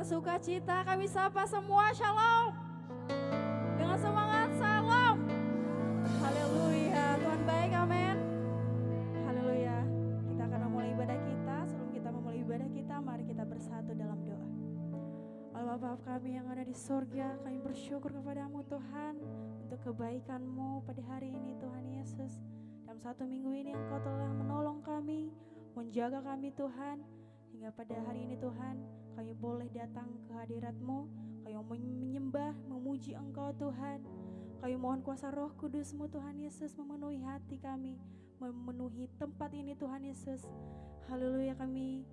bersukacita. Kami sapa semua, shalom. Dengan semangat, salam. Haleluya, Tuhan baik, amin. Haleluya. Kita akan memulai ibadah kita. Sebelum kita memulai ibadah kita, mari kita bersatu dalam doa. Allah Bapa kami yang ada di surga, kami bersyukur kepadamu Tuhan untuk kebaikan-Mu pada hari ini Tuhan Yesus. Dalam satu minggu ini Engkau telah menolong kami, menjaga kami Tuhan. Hingga pada hari ini Tuhan, kami boleh datang ke hadirat-Mu, kami menyembah, memuji Engkau Tuhan. Kami mohon kuasa Roh Kudus-Mu Tuhan Yesus memenuhi hati kami, memenuhi tempat ini Tuhan Yesus. Haleluya, kami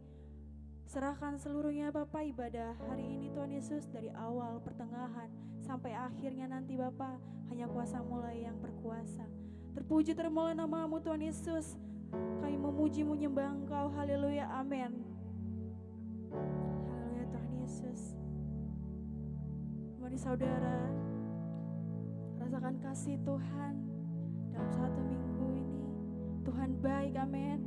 serahkan seluruhnya Bapa ibadah hari ini Tuhan Yesus, dari awal, pertengahan, sampai akhirnya nanti Bapa, hanya kuasa-Mu lah yang berkuasa. Terpuji termohon nama-Mu Tuhan Yesus. Kami memuji menyembah Engkau, haleluya, amin. Haleluya Tuhan Yesus. Mari saudara, rasakan kasih Tuhan dalam satu minggu ini. Tuhan baik, amin.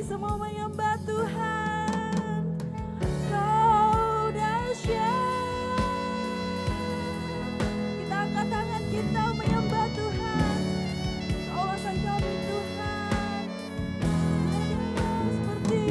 semua menyembah Tuhan. Kau dahsyat. Kita angkat tangan kita menyembah Tuhan. Kawasan kami Tuhan. Seperti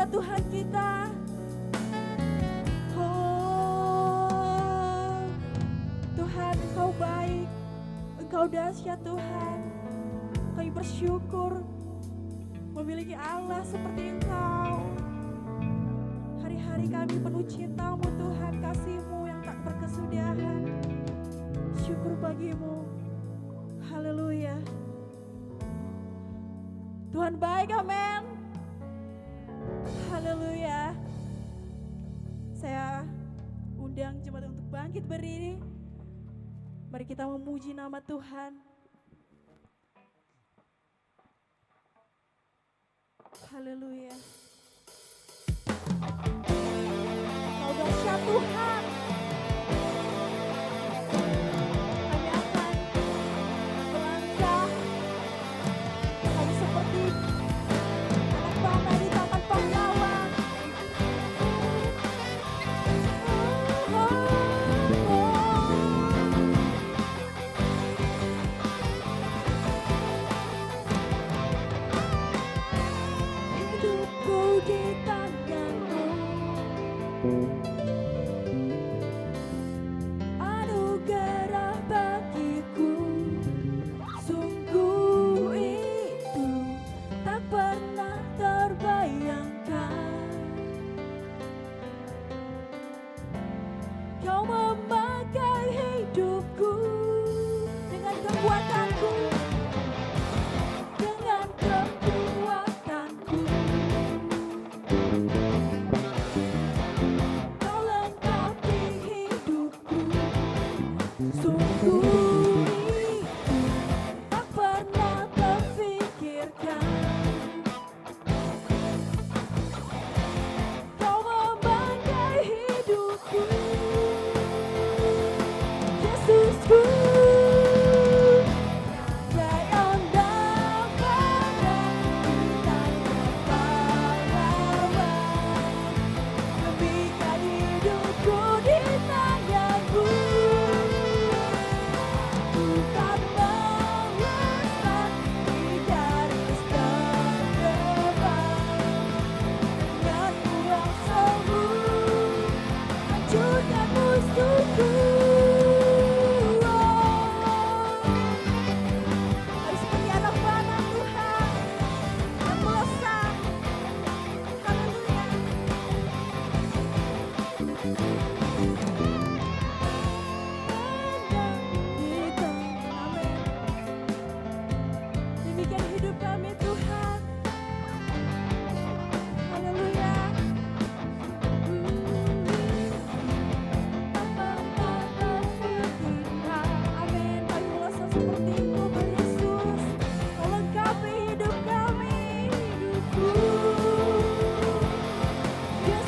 Tuhan kita. Oh, Tuhan Engkau baik, Engkau dahsyat Tuhan. Kami bersyukur memiliki Allah seperti Engkau. Hari-hari kami penuh cinta-Mu Tuhan, kasih-Mu yang tak berkesudahan. Syukur bagimu. Haleluya. Tuhan baik, amin. Haleluya. Saya undang jemaat untuk bangkit berdiri. Mari kita memuji nama Tuhan. Haleluya. Kau dahsyat Tuhan. Kami akan melangkah. Kami seperti anak panah di tangan pahlawan. Hidupku di tangan-Mu. Anugerah bagiku, sungguh itu tak pernah terbayangkan. Kau memakai hidupku dengan kekuatanku, dengan kekuatanku. Kau lengkapi hidupku, sungguh itu tak pernah terfikirkan. Kau memakai hidupku, Yesusku.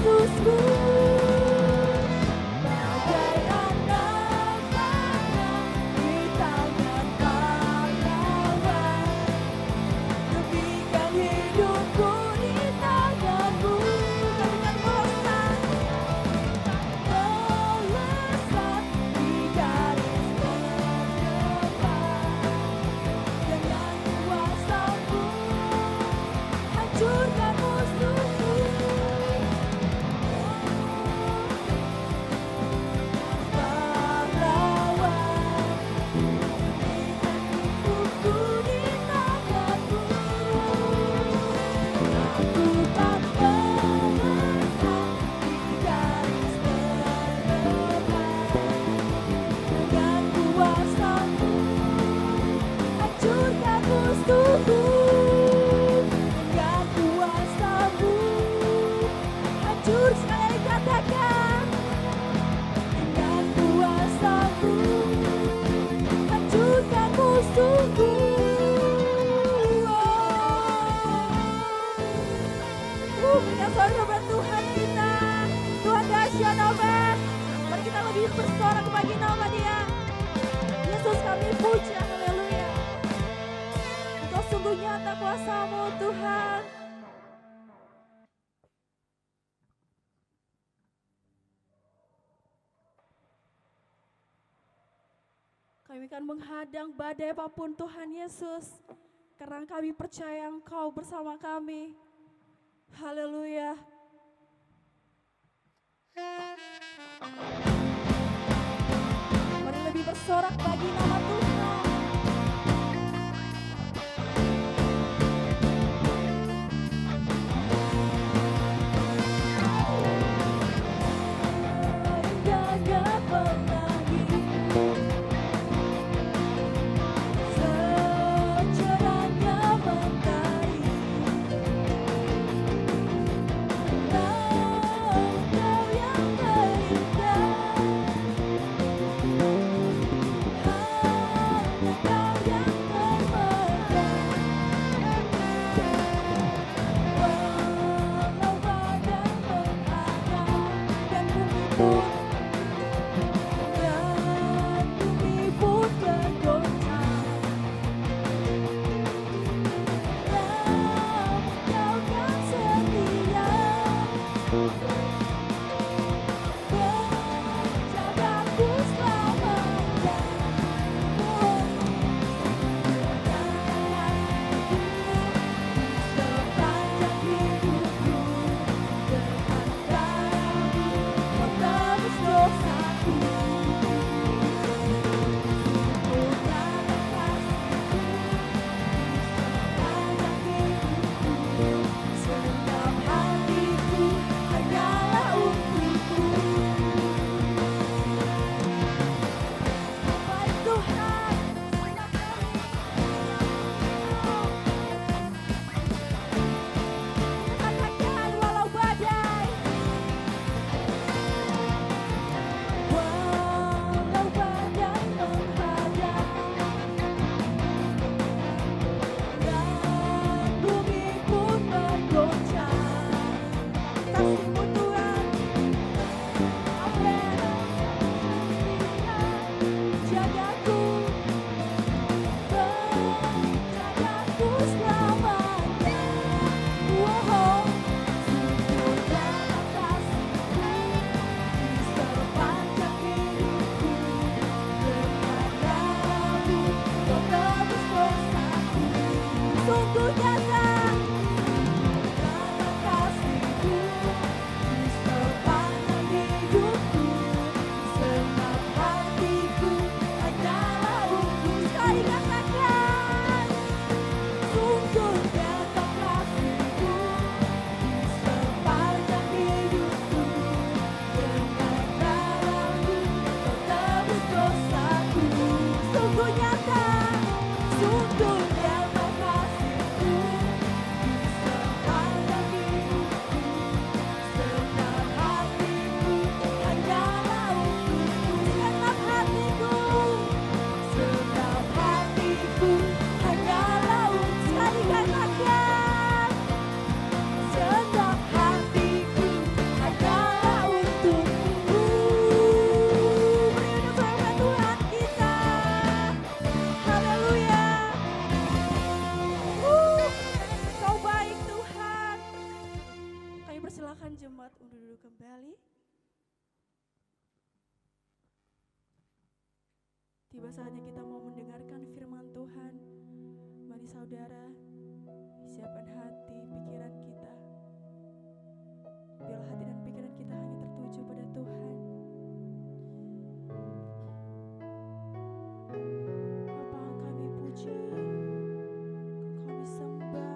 Yesusku. Bagai anak panah di tangan pahlawan, demikian hidupku di tanganmu. Dengan melesat di garis terdepan, dengan kuasamu hancurkan musuhku. Pahlawan, hidupku di tanganmu. Aku tak melesat di garis terdepan, dengan kuasamu hancurkan musuhku. Dengan kuasamu hancur, sekali katakan. Dengan kuasamu hancurkan musuhku. Berikan suara buat Tuhan kita. Tuhan dahsyat, amin. Mari kita lebih bersorak bagi nama Dia. Yesus kami puja, haleluya. Engkau sungguh nyata kuasa-Mu Tuhan. Kami akan menghadang badai apapun Tuhan Yesus, karena kami percaya Engkau bersama kami. Haleluya. Mari lebih bersorak bagi nama Tuhan. Jaga pelangi secerahnya mentari, Engkau yang terindah, Engkau yang termegah. Walau badai menghadang dan bumi pun bergoncang, namun Kau kan setia menjagaku selamanya. Sepanjang hidupku dengan darah-Mu Kau tebus dosaku. Sempurnakan kasih-Mu sepanjang hidupku, segenap hatiku hanyalah untukmu. Baik Tuhan, segenap kami katakan walau badai menghadang dan bumi pun bergoncang, kasih-Mu Tuhan, amin. Jagaku, menjagaku selamanya. Wow, sempurnakan kasih-Mu di sepanjang hidupku, dengan darah-Mu Kau tebus dosaku. Sungguh nyata, sempurnakan kasih-Mu Silakan jemaat untuk duduk kembali. Tiba saatnya kita mau mendengarkan firman Tuhan. Mari saudara, siapkan hati, pikiran kita. Biarlah hati dan pikiran kita hanya tertuju pada Tuhan. Bapa, kami puja, kami sembah.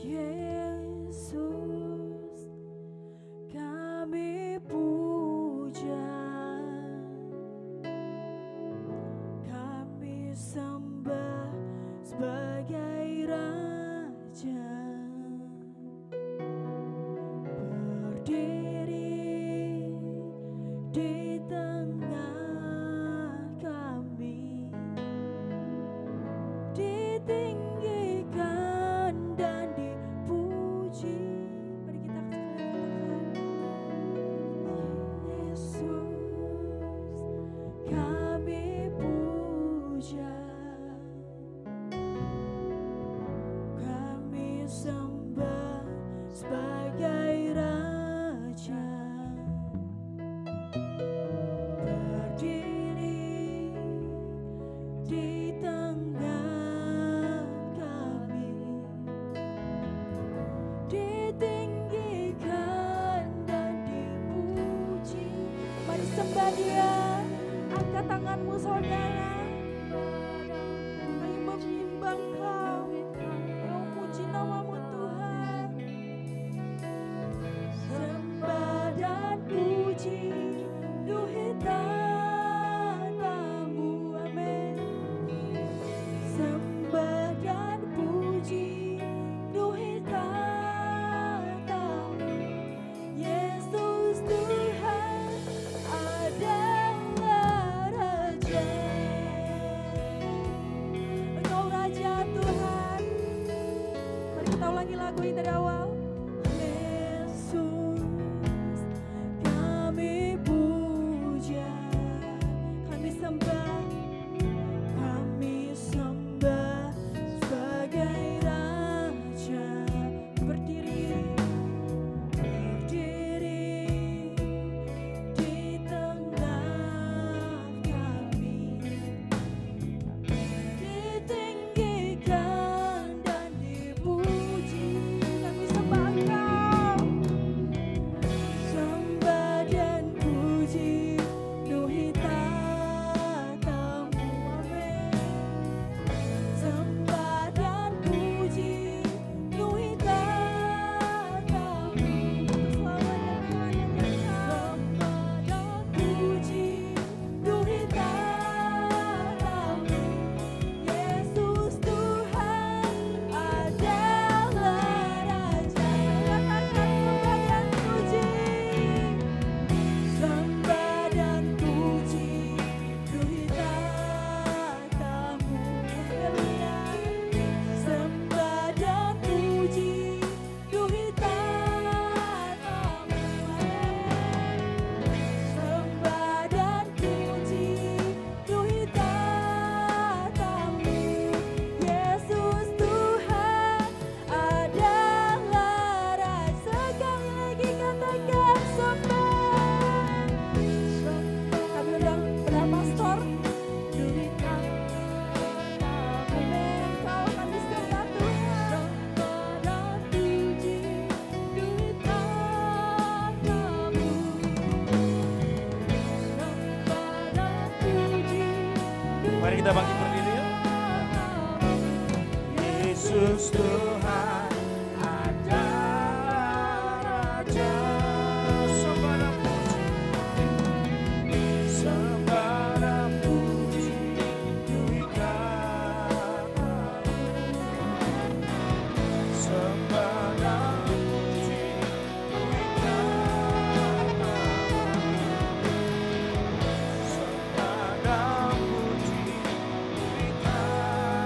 Yesus, kami puja, kami sembah sebagai Raja, berdiri di tengah kami, ditinggikan dan dipuji. Mari kita sekali katakan, Yesus, kami puja, kami sembah sebagai Raja, berdiri di tengah kami, ditinggikan dan dipuji. Mari sembah Dia, angkat tanganmu saudara. Kami menyembah Kau, memuji namamu Tuhan. Sembah dan puji, duhai tatamu, amin. Sembah dan puji, duhai tatamu, Yesus Tuhan adalah Raja. Engkau Raja Tuhan. Mari kita ulangi lagu ini dari awal. Yesus, kami puja, kami sembah, kami sembah sebagai Raja, berdiri di tengah kami, ditinggikan dan dipuji. Kami sembah Engkau, sembah dan puji, duhai tatamu, amin. Sembah dan puji, duhai tatamu, selamanya Tuhan yang Sembah dan puji, duhai tatamu, Yesus Tuhan adalah Raja. Katakan sembah dan puji, sembah dan puji, duhai tatamu, haleluya. Sembah dan puji, duhai tatamu, sembah dan puji, duhai tatamu, Yesus Tuhan adalah Raja. Sekali lagi katakan sembah. Kami undang Pendeta Pastor, duhai tatamu, amin. Kau akan disembah Tuhan. Sembah dan puji, duhai tatamu, sembah dan puji, Mari kita bangkit berdiri yuk. Yesus Tuhan adalah Raja. Sembah dan puji, sembah dan puji, duhai tatamu. Sembah dan puji, duhai tatamu. Sembah dan puji, duhai tatamu.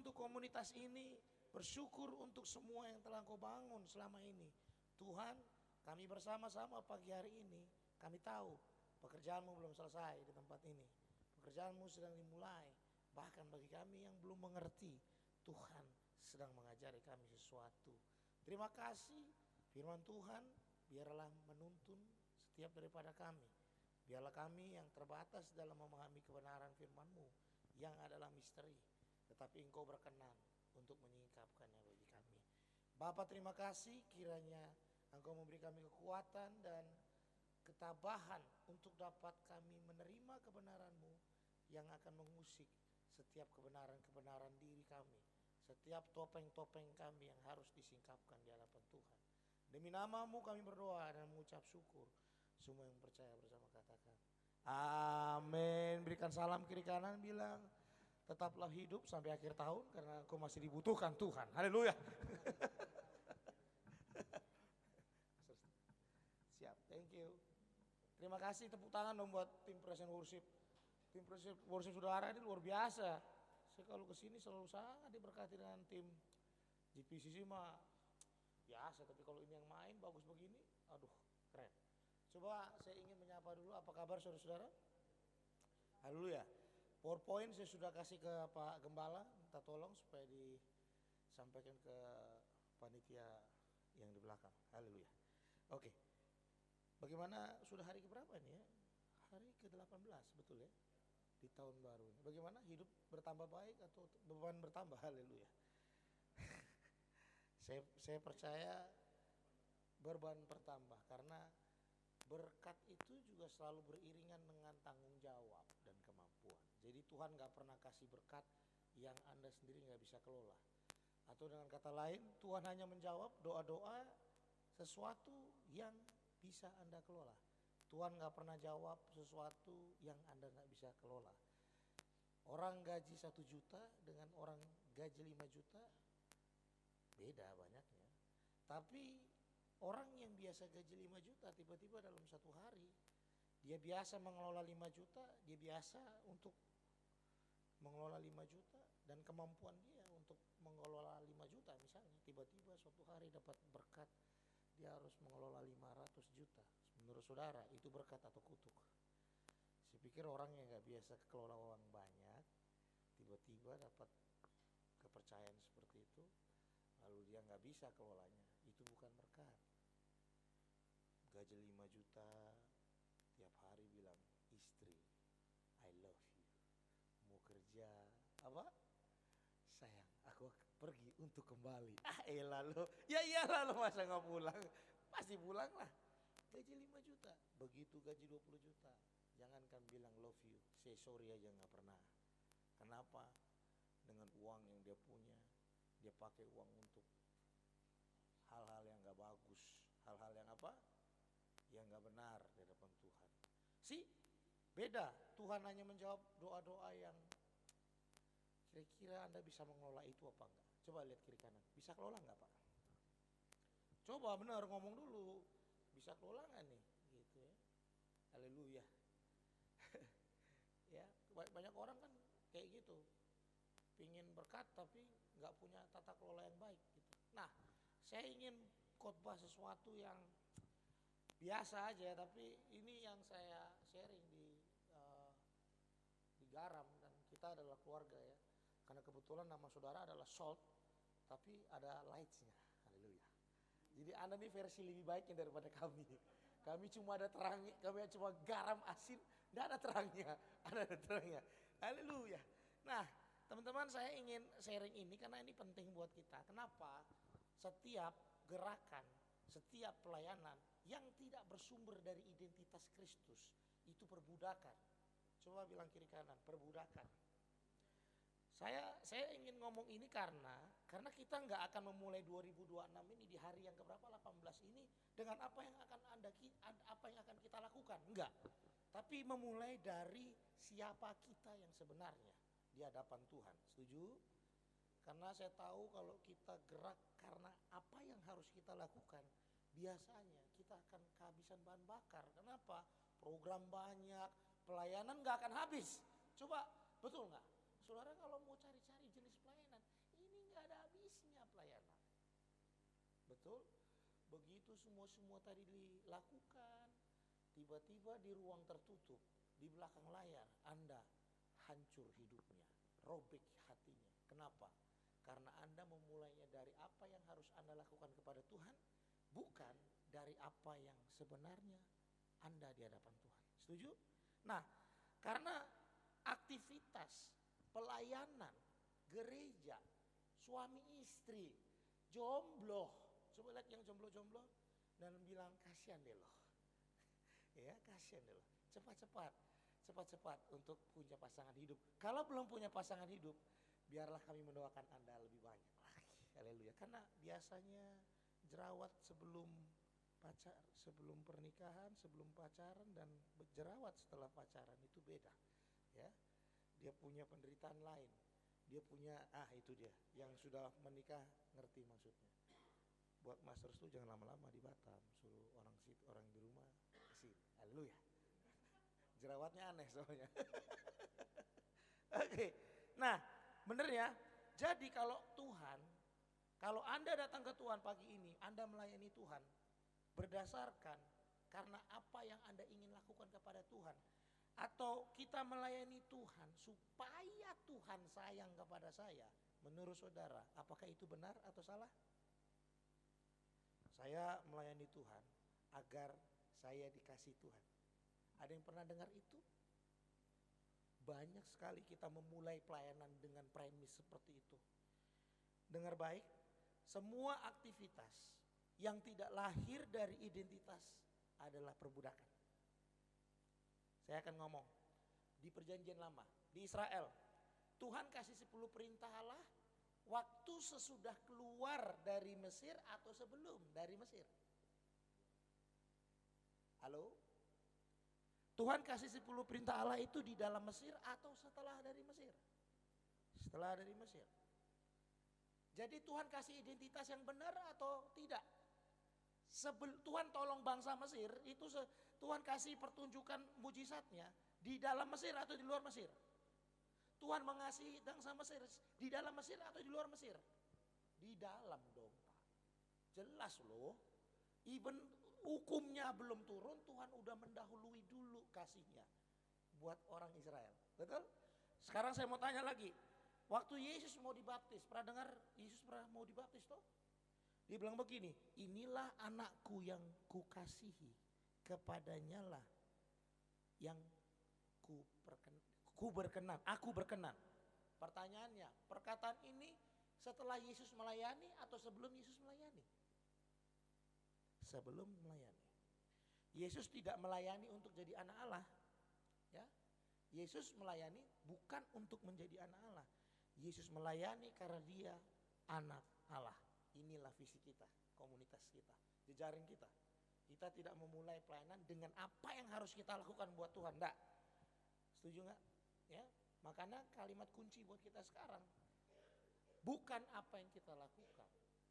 untuk komunitas ini, bersyukur untuk semua yang telah Engkau bangun selama ini. Tuhan, kami bersama-sama pagi hari ini, kami tahu pekerjaanmu belum selesai di tempat ini. Pekerjaanmu sedang dimulai, bahkan bagi kami yang belum mengerti, Tuhan sedang mengajari kami sesuatu. Terima kasih, firman Tuhan biarlah menuntun setiap daripada kami. Biarlah kami yang terbatas dalam memahami kebenaran firman-Mu yang adalah misteri, tetapi Engkau berkenan untuk menyingkapkannya bagi kami. Bapa, terima kasih kiranya Engkau memberi kami kekuatan dan ketabahan untuk dapat kami menerima kebenaran-Mu yang akan mengusik setiap kebenaran-kebenaran diri kami, setiap topeng-topeng kami yang harus disingkapkan di hadapan Tuhan. Demi nama-Mu kami berdoa dan mengucap syukur. Semua yang percaya bersama katakan amin. Berikan salam kiri kanan, bilang tetaplah hidup sampai akhir tahun karena Engkau masih dibutuhkan Tuhan. Haleluya. Siap, thank you. Terima kasih, tepuk tangan dong buat tim Present Worship. Tim Present Worship saudara ini luar biasa. Saya kalau kesini selalu sangat diberkati dengan tim GPCC mah biasa, tapi kalau ini yang main bagus begini, aduh keren. Coba saya ingin menyapa dulu, apa kabar saudara-saudara? Haleluya. PowerPoint saya sudah kasih ke Pak Gembala, minta tolong supaya disampaikan ke panitia yang di belakang. Haleluya. Oke. Bagaimana, sudah hari keberapa ini ya? Hari ke-18 betul ya? Di tahun baru ini. Bagaimana, hidup bertambah baik atau beban bertambah? Haleluya. Saya percaya beban bertambah karena berkat itu juga selalu beriringan dengan tanggung jawab dan kemampuan. Jadi Tuhan gak pernah kasih berkat yang Anda sendiri gak bisa kelola. Atau dengan kata lain, Tuhan hanya menjawab doa-doa sesuatu yang bisa Anda kelola. Tuhan gak pernah jawab sesuatu yang Anda gak bisa kelola. Orang gaji 1 juta dengan orang gaji 5 juta beda banyaknya. Tapi orang yang biasa gaji 5 juta tiba-tiba dalam satu hari dia biasa mengelola 5 juta, dia biasa untuk mengelola 5 juta dan kemampuan dia untuk mengelola 5 juta misalnya, tiba-tiba suatu hari dapat berkat dia harus mengelola 500 juta. Menurut saudara itu berkat atau kutuk? Saya pikir orang yang gak biasa kelola uang banyak tiba-tiba dapat kepercayaan seperti itu lalu dia gak bisa kelolanya, itu bukan berkat. Gaji 5 juta tiap hari bilang istri I love you, mau kerja apa sayang aku pergi untuk kembali, elah lo, ya iyalah lo, masa gak pulang, pasti pulang lah. Gaji 5 juta, begitu gaji 20 juta jangankan bilang love you, say sorry aja gak pernah. Kenapa? Dengan uang yang dia punya dia pakai uang untuk hal-hal yang gak bagus, hal-hal yang apa? Yang gak benar di hadapan Tuhan. Beda, Tuhan hanya menjawab doa-doa yang kira-kira Anda bisa mengelola itu apa enggak? Coba lihat kiri kanan, bisa kelola enggak Pak? Coba benar ngomong dulu, bisa kelola enggak nih? Gitu ya. Haleluya. Ya, banyak orang kan kayak gitu, pingin berkat tapi nggak punya tata kelola yang baik gitu. Nah, saya ingin khotbah sesuatu yang biasa aja, tapi ini yang saya sharing di Garam dan kita adalah keluarga ya. Karena kebetulan nama saudara adalah Salt, tapi ada lights-nya. Haleluya. Jadi Anda nih versi lebih baiknya daripada kami. Kami cuma ada terangnya, kami cuma garam asin, nggak ada terangnya, ada terangnya. Haleluya. Nah, teman-teman, saya ingin sharing ini karena ini penting buat kita. Kenapa? Setiap gerakan, setiap pelayanan yang tidak bersumber dari identitas Kristus itu perbudakan. Coba bilang kiri kanan, perbudakan. Saya ingin ngomong ini karena kita nggak akan memulai 2026 ini di hari yang keberapa 18 ini dengan apa yang akan kita lakukan, enggak. Tapi memulai dari siapa kita yang sebenarnya di hadapan Tuhan. Setuju? Karena saya tahu kalau kita gerak karena apa yang harus kita lakukan, biasanya kita akan kehabisan bahan bakar. Kenapa? Program banyak, pelayanan gak akan habis. Coba, betul gak? Saudara kalau mau cari-cari jenis pelayanan, Betul? Begitu semua tadi dilakukan, tiba-tiba di ruang tertutup, di belakang layar Anda hancur hidupnya, robek hatinya. Kenapa? Karena Anda memulainya dari apa yang harus Anda lakukan kepada Tuhan, bukan dari apa yang sebenarnya Anda di hadapan Tuhan. Setuju? Nah, karena aktivitas, pelayanan, gereja, suami istri, jomblo, coba lihat yang jomblo-jomblo dan bilang kasihan deh loh. Ya, kasihan deh loh. Cepat-cepat untuk punya pasangan hidup. Kalau belum punya pasangan hidup, biarlah kami mendoakan Anda lebih banyak lagi. Haleluya. Karena biasanya jerawat sebelum pernikahan, sebelum pacaran, dan jerawat setelah pacaran itu beda. Ya, dia punya penderitaan lain. Dia punya, itu dia, yang sudah menikah ngerti maksudnya. Buat master itu jangan lama-lama di Batam, suruh orang di rumah kesini. Haleluya. Jerawatnya aneh soalnya. Oke. Nah, bener ya. Jadi kalau Anda datang ke Tuhan pagi ini, Anda melayani Tuhan berdasarkan karena apa yang Anda ingin lakukan kepada Tuhan, atau kita melayani Tuhan supaya Tuhan sayang kepada saya, menurut saudara, apakah itu benar atau salah? Saya melayani Tuhan agar saya dikasih Tuhan. Ada yang pernah dengar itu? Banyak sekali kita memulai pelayanan dengan premis seperti itu. Dengar baik, semua aktivitas yang tidak lahir dari identitas adalah perbudakan. Saya akan ngomong di perjanjian lama, di Israel, Tuhan kasih 10 perintah Allah waktu sesudah keluar dari Mesir atau sebelum dari Mesir. Halo? Tuhan kasih 10 perintah Allah itu di dalam Mesir atau setelah dari Mesir? Setelah dari Mesir. Jadi Tuhan kasih identitas yang benar atau tidak? Tuhan tolong bangsa Mesir, itu Tuhan kasih pertunjukan mujizatnya di dalam Mesir atau di luar Mesir? Tuhan mengasihi bangsa Mesir di dalam Mesir atau di luar Mesir? Di dalam dong, Pak. Jelas loh. Even hukumnya belum turun, Tuhan udah mendahului dulu kasihnya buat orang Israel. Betul? Sekarang saya mau tanya lagi. Waktu Yesus mau dibaptis, pernah dengar Yesus pernah mau dibaptis toh? Dia bilang begini, inilah anakku yang kukasihi, kepadanya lah yang aku berkenan. Pertanyaannya, perkataan ini setelah Yesus melayani atau sebelum Yesus melayani? Sebelum melayani. Yesus tidak melayani untuk jadi anak Allah. Ya. Yesus melayani bukan untuk menjadi anak Allah. Yesus melayani karena dia anak Allah. Inilah visi kita, komunitas kita, jejaring kita. Kita tidak memulai pelayanan dengan apa yang harus kita lakukan buat Tuhan. Enggak. Setuju enggak? Ya. Makanya kalimat kunci buat kita sekarang, bukan apa yang kita lakukan,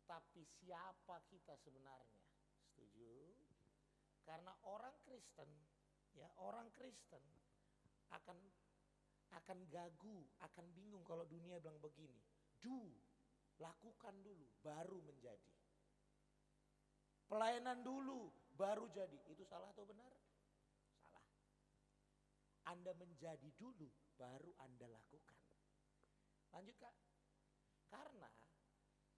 tapi siapa kita sebenarnya. Setuju? Karena orang Kristen, ya, orang Kristen akan gagu, akan bingung kalau dunia bilang begini. Lakukan dulu baru menjadi. Pelayanan dulu baru jadi. Itu salah atau benar? Salah. Anda menjadi dulu baru Anda lakukan. Lanjut Kak. Karena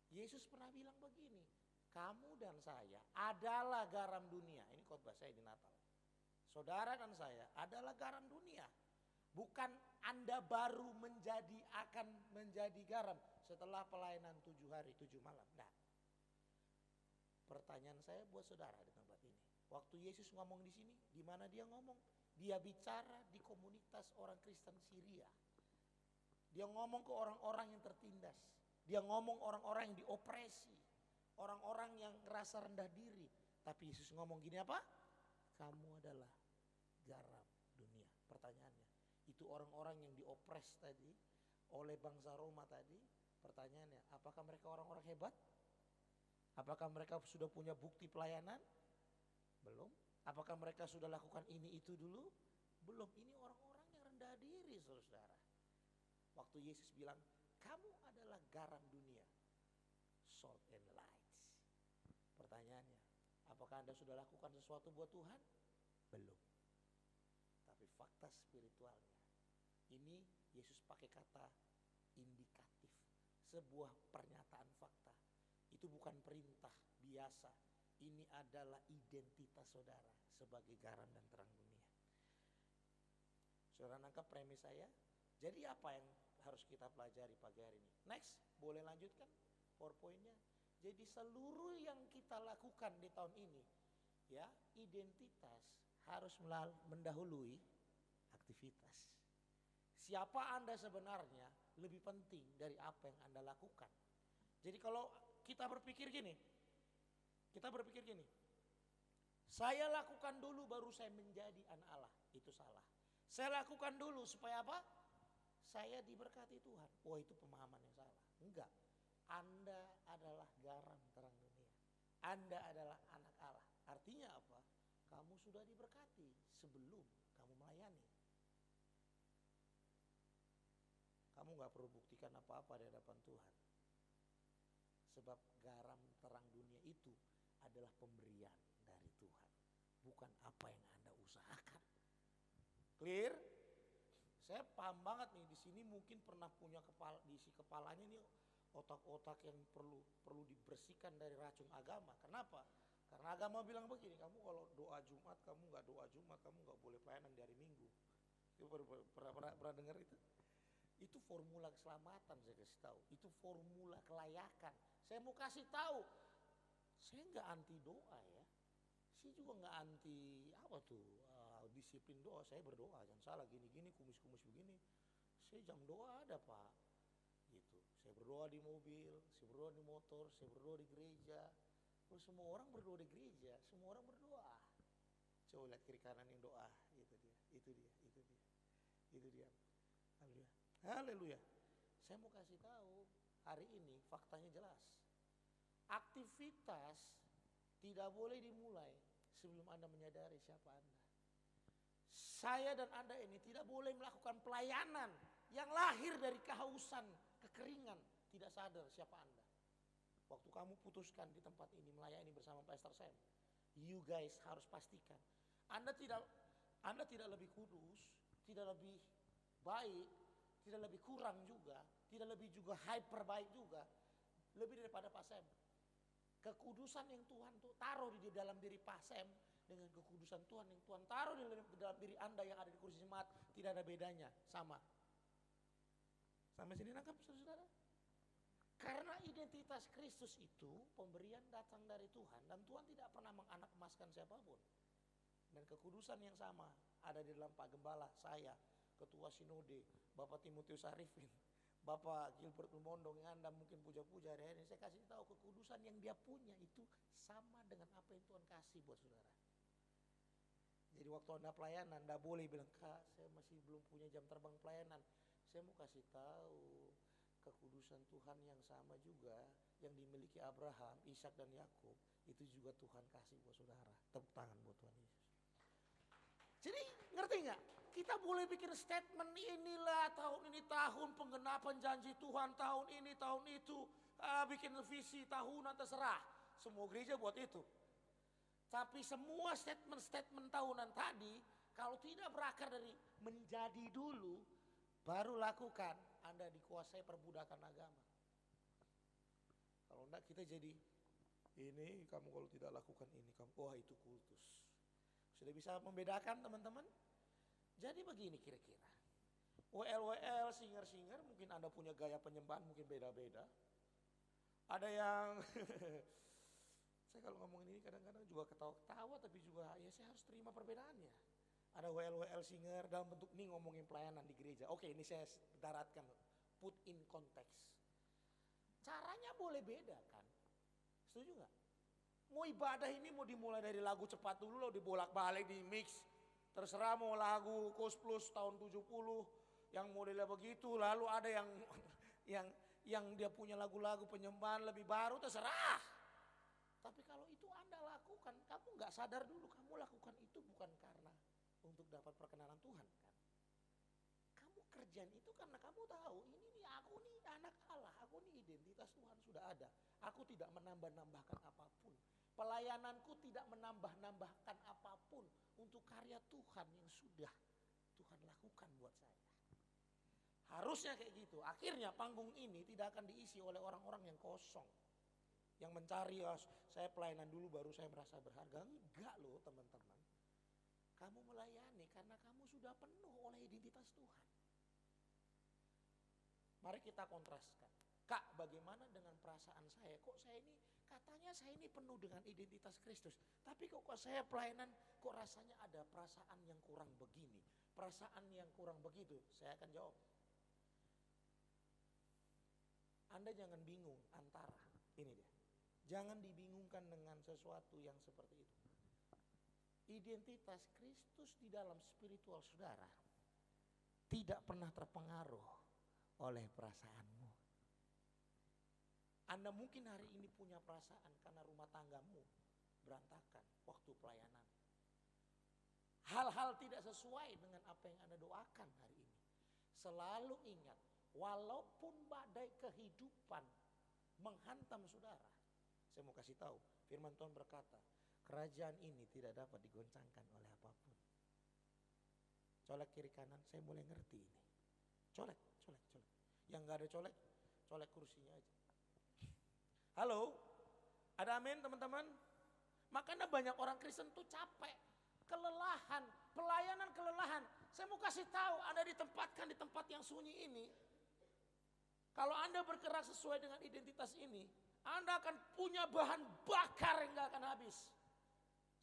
Yesus pernah bilang begini, kamu dan saya adalah garam dunia. Ini khotbah saya di Natal. Saudara dan saya adalah garam dunia. Bukan Anda baru akan menjadi garam setelah pelayanan 7 hari 7 malam. Nah, pertanyaan saya buat saudara di tempat ini. Waktu Yesus ngomong di sini, di mana dia ngomong? Dia bicara di komunitas orang Kristen Syria. Dia ngomong ke orang-orang yang tertindas. Dia ngomong orang-orang yang diopresi. Orang-orang yang ngerasa rendah diri. Tapi Yesus ngomong gini apa? Kamu adalah garam dunia. Pertanyaannya, itu orang-orang yang diopres tadi oleh bangsa Roma tadi. Pertanyaannya, apakah mereka orang-orang hebat? Apakah mereka sudah punya bukti pelayanan? Belum. Apakah mereka sudah lakukan ini itu dulu? Belum. Ini orang-orang yang rendah diri, saudara. Waktu Yesus bilang, kamu adalah garam dunia, salt and lights. Pertanyaannya, apakah Anda sudah lakukan sesuatu buat Tuhan? Belum. Tapi fakta spiritualnya, ini Yesus pakai kata indikatif, sebuah pernyataan fakta. Itu bukan perintah biasa. Ini adalah identitas saudara sebagai garam dan terang dunia. Saudara nangkap premis saya? Jadi apa yang harus kita pelajari pagi hari ini? Next, boleh lanjutkan PowerPoint-nya. Jadi seluruh yang kita lakukan di tahun ini, ya, identitas harus mendahului aktivitas. Siapa Anda sebenarnya lebih penting dari apa yang Anda lakukan. Jadi kalau kita berpikir gini, saya lakukan dulu baru saya menjadi anak Allah, itu salah. Saya lakukan dulu supaya apa? Saya diberkati Tuhan. Wah, itu pemahaman yang salah. Enggak. Anda adalah garam terang dunia. Anda adalah anak Allah. Artinya apa? Kamu sudah diberkati sebelum kamu melayani. Kamu gak perlu buktikan apa-apa di hadapan Tuhan. Sebab garam terang dunia itu adalah pemberian dari Tuhan. Bukan apa yang Anda usahakan. Clear? Saya paham banget nih, di sini mungkin pernah punya diisi kepalanya nih otak-otak yang perlu dibersihkan dari racun agama. Kenapa? Karena agama bilang begini, kamu kalau doa Jumat, kamu nggak doa Jumat, kamu nggak boleh pelayanan di hari Minggu. Pernah dengar itu? Itu formula keselamatan, saya kasih tahu. Itu formula kelayakan. Saya mau kasih tahu, saya nggak anti doa ya. Saya juga nggak anti disiplin doa. Saya berdoa, jangan salah, gini-gini, kumis-kumis begini. Saya jam doa ada Pak. Gitu. Saya berdoa di mobil, saya berdoa di motor, saya berdoa di gereja. Terus semua orang berdoa di gereja, semua orang berdoa. Coba lihat kiri kanan yang doa, itu dia. Haleluya. Haleluya. Saya mau kasih tahu, hari ini faktanya jelas. Aktivitas tidak boleh dimulai sebelum Anda menyadari siapa Anda. Saya dan Anda ini tidak boleh melakukan pelayanan yang lahir dari kehausan, kekeringan, tidak sadar siapa Anda. Waktu kamu putuskan di tempat ini melayani bersama Pastor Sam, you guys harus pastikan Anda tidak lebih kudus, tidak lebih baik, tidak lebih kurang juga, tidak lebih juga hyper baik juga, lebih daripada Pak Sam. Kekudusan yang Tuhan taruh di dalam diri Pak Sam dengan kekudusan Tuhan yang Tuhan taruh di dalam diri Anda yang ada di kursi jemaat, tidak ada bedanya, sama. Sampai sini nangkap saudara? Karena identitas Kristus itu pemberian datang dari Tuhan, dan Tuhan tidak pernah menganak emaskan siapapun. Dan kekudusan yang sama ada di dalam Pak Gembala, saya, Ketua Sinode, Bapak Timotius Arifin, Bapak Gilbert Lumondong yang Anda mungkin puja-puja hari ini. Saya kasih tahu kekudusan yang dia punya itu sama dengan apa yang Tuhan kasih buat saudara. Jadi waktu Anda pelayanan, Anda boleh bilang, Kak, saya masih belum punya jam terbang pelayanan. Saya mau kasih tahu kekudusan Tuhan yang sama juga yang dimiliki Abraham, Ishak dan Yakub, itu juga Tuhan kasih buat saudara. Tepuk tangan buat Tuhan Yesus. Jadi ngerti nggak? Kita boleh bikin statement, inilah tahun ini tahun penggenapan janji Tuhan, tahun ini tahun itu, bikin visi tahunan, terserah. Semua gereja buat itu. Tapi semua statement tahunan tadi, kalau tidak berakar dari menjadi dulu, baru lakukan, Anda dikuasai perbudakan agama. Kalau enggak kita jadi, ini kamu kalau tidak lakukan ini, kamu, wah itu kultus. Sudah bisa membedakan teman-teman? Jadi begini kira-kira. WL, singer, mungkin Anda punya gaya penyembahan mungkin beda-beda. Ada yang saya kalau ngomongin ini kadang-kadang juga ketawa-ketawa, tapi juga ya saya harus terima perbedaannya. Ada WL singer dalam bentuk ini ngomongin pelayanan di gereja. Oke, ini saya daratkan, put in konteks. Caranya boleh beda kan? Setuju gak? Mau ibadah ini mau dimulai dari lagu cepat dulu, lo dibolak-balik, di mix. Terserah mau lagu Kos Plus tahun 70 yang modelnya begitu, lalu ada yang dia punya lagu-lagu penyembahan lebih baru, terserah. Tapi kalau itu Anda lakukan, kamu gak sadar dulu, kamu lakukan itu bukan karena untuk dapat perkenanan Tuhan kan. Kamu kerjaan itu karena kamu tahu, ini nih aku nih anak Allah, aku nih identitas Tuhan sudah ada. Aku tidak menambah-nambahkan apapun. Pelayananku tidak menambah-nambahkan apapun untuk karya Tuhan yang sudah Tuhan lakukan buat saya. Harusnya kayak gitu. Akhirnya panggung ini tidak akan diisi oleh orang-orang yang kosong. Yang mencari, saya pelayanan dulu baru saya merasa berharga. Enggak loh teman-teman. Kamu melayani karena kamu sudah penuh oleh identitas Tuhan. Mari kita kontraskan. Kak, bagaimana dengan perasaan saya? Kok saya ini, katanya saya ini penuh dengan identitas Kristus. Tapi kok saya pelayanan, kok rasanya ada perasaan yang kurang begini. Perasaan yang kurang begitu. Saya akan jawab. Anda jangan bingung antara, ini dia. Jangan dibingungkan dengan sesuatu yang seperti itu. Identitas Kristus di dalam spiritual saudara tidak pernah terpengaruh oleh perasaanmu. Anda mungkin hari ini punya perasaan karena rumah tanggamu berantakan waktu pelayanan. Hal-hal tidak sesuai dengan apa yang Anda doakan hari ini. Selalu ingat, walaupun badai kehidupan menghantam saudara. Saya mau kasih tahu, firman Tuhan berkata, kerajaan ini tidak dapat digoncangkan oleh apapun. Colek kiri kanan, saya mulai ngerti ini. Colek. Yang gak ada colek kursinya aja. Halo, ada amin teman-teman? Makanya banyak orang Kristen tuh capek, kelelahan, pelayanan kelelahan. Saya mau kasih tahu, Anda ditempatkan di tempat yang sunyi ini. Kalau Anda bergerak sesuai dengan identitas ini, Anda akan punya bahan bakar yang gak akan habis.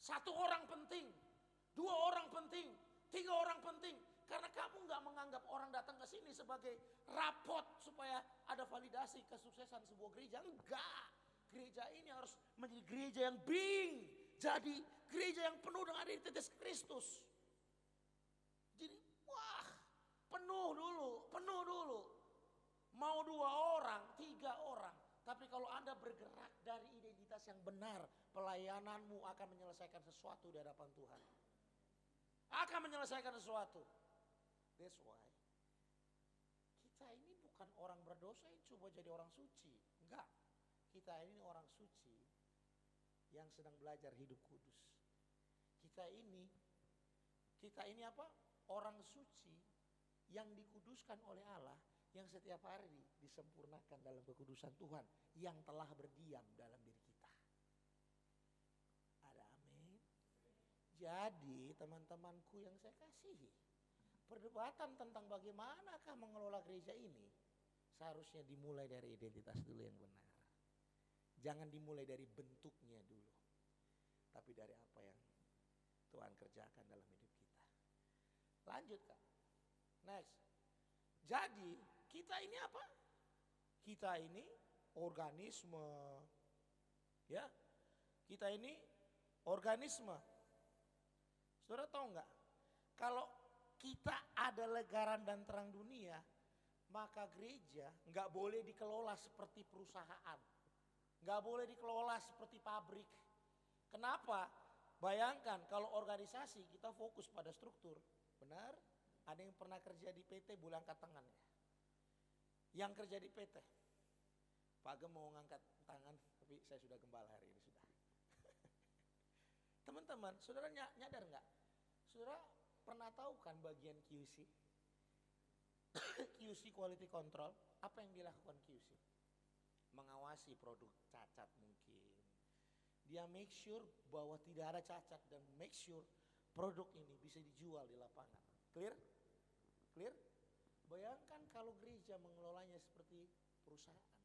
1 orang penting, 2 orang penting, 3 orang penting. Karena kamu gak menganggap orang datang ke sini sebagai rapot supaya ada validasi kesuksesan sebuah gereja. Enggak. Gereja ini harus menjadi gereja yang being. Jadi gereja yang penuh dengan identitas Kristus. Jadi penuh dulu. Mau 2 orang, 3 orang. Tapi kalau Anda bergerak dari identitas yang benar, pelayananmu akan menyelesaikan sesuatu di hadapan Tuhan. Akan menyelesaikan sesuatu. That's why kita ini bukan orang berdosa yang coba jadi orang suci. Enggak. Kita ini orang suci yang sedang belajar hidup kudus. Kita ini apa? Orang suci yang dikuduskan oleh Allah, yang setiap hari disempurnakan dalam kekudusan Tuhan yang telah berdiam dalam diri kita. Ada amin. Jadi teman-temanku yang saya kasihi, perdebatan tentang bagaimanakah mengelola gereja ini seharusnya dimulai dari identitas dulu yang benar. Jangan dimulai dari bentuknya dulu, tapi dari apa yang Tuhan kerjakan dalam hidup kita. Lanjut Kak. Next. Jadi kita ini apa? Kita ini organisme. Ya. Kita ini organisme. Saudara tahu nggak? Kalau kita adalah garam dan terang dunia, maka gereja nggak boleh dikelola seperti perusahaan, nggak boleh dikelola seperti pabrik. Kenapa? Bayangkan kalau organisasi kita fokus pada struktur, benar? Ada yang pernah kerja di PT, boleh angkat tangan ya? Yang kerja di PT, Pak Gem mau ngangkat tangan, tapi saya sudah gembala hari ini sudah. Teman-teman, saudara nyadar nggak? Saudara pernah tahu kan bagian QC? QC quality control, apa yang dilakukan QC? Mengawasi produk cacat mungkin. Dia make sure bahwa tidak ada cacat dan make sure produk ini bisa dijual di lapangan. Clear? Clear? Bayangkan kalau gereja mengelolanya seperti perusahaan.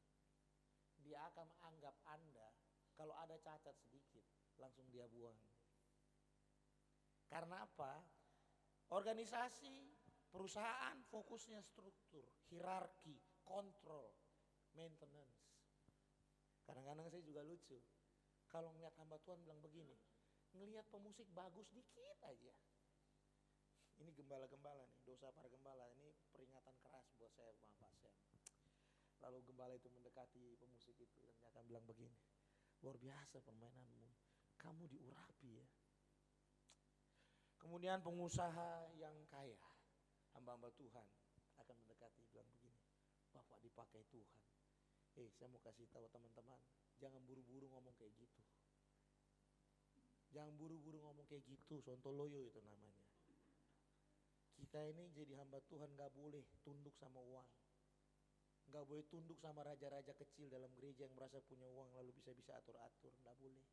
Dia akan menganggap Anda kalau ada cacat sedikit langsung dia buang. Karena apa? Organisasi, perusahaan fokusnya struktur, hierarki, kontrol, maintenance. Kadang-kadang saya juga lucu. Kalau ngeliat hamba Tuhan bilang begini, ngelihat pemusik bagus dikit aja. Ini gembala-gembala nih, dosa para gembala. Ini peringatan keras buat saya, Pak Sam. Lalu gembala itu mendekati pemusik itu dan dia akan bilang begini, luar biasa permainanmu, kamu diurapi ya. Kemudian pengusaha yang kaya, hamba-hamba Tuhan akan mendekati bilang begini, Bapak dipakai Tuhan. Saya mau kasih tahu teman-teman, jangan buru-buru ngomong kayak gitu. Jangan buru-buru ngomong kayak gitu, sontoloyo itu namanya. Kita ini jadi hamba Tuhan gak boleh tunduk sama uang. Gak boleh tunduk sama raja-raja kecil dalam gereja yang merasa punya uang lalu bisa-bisa atur-atur. Gak boleh.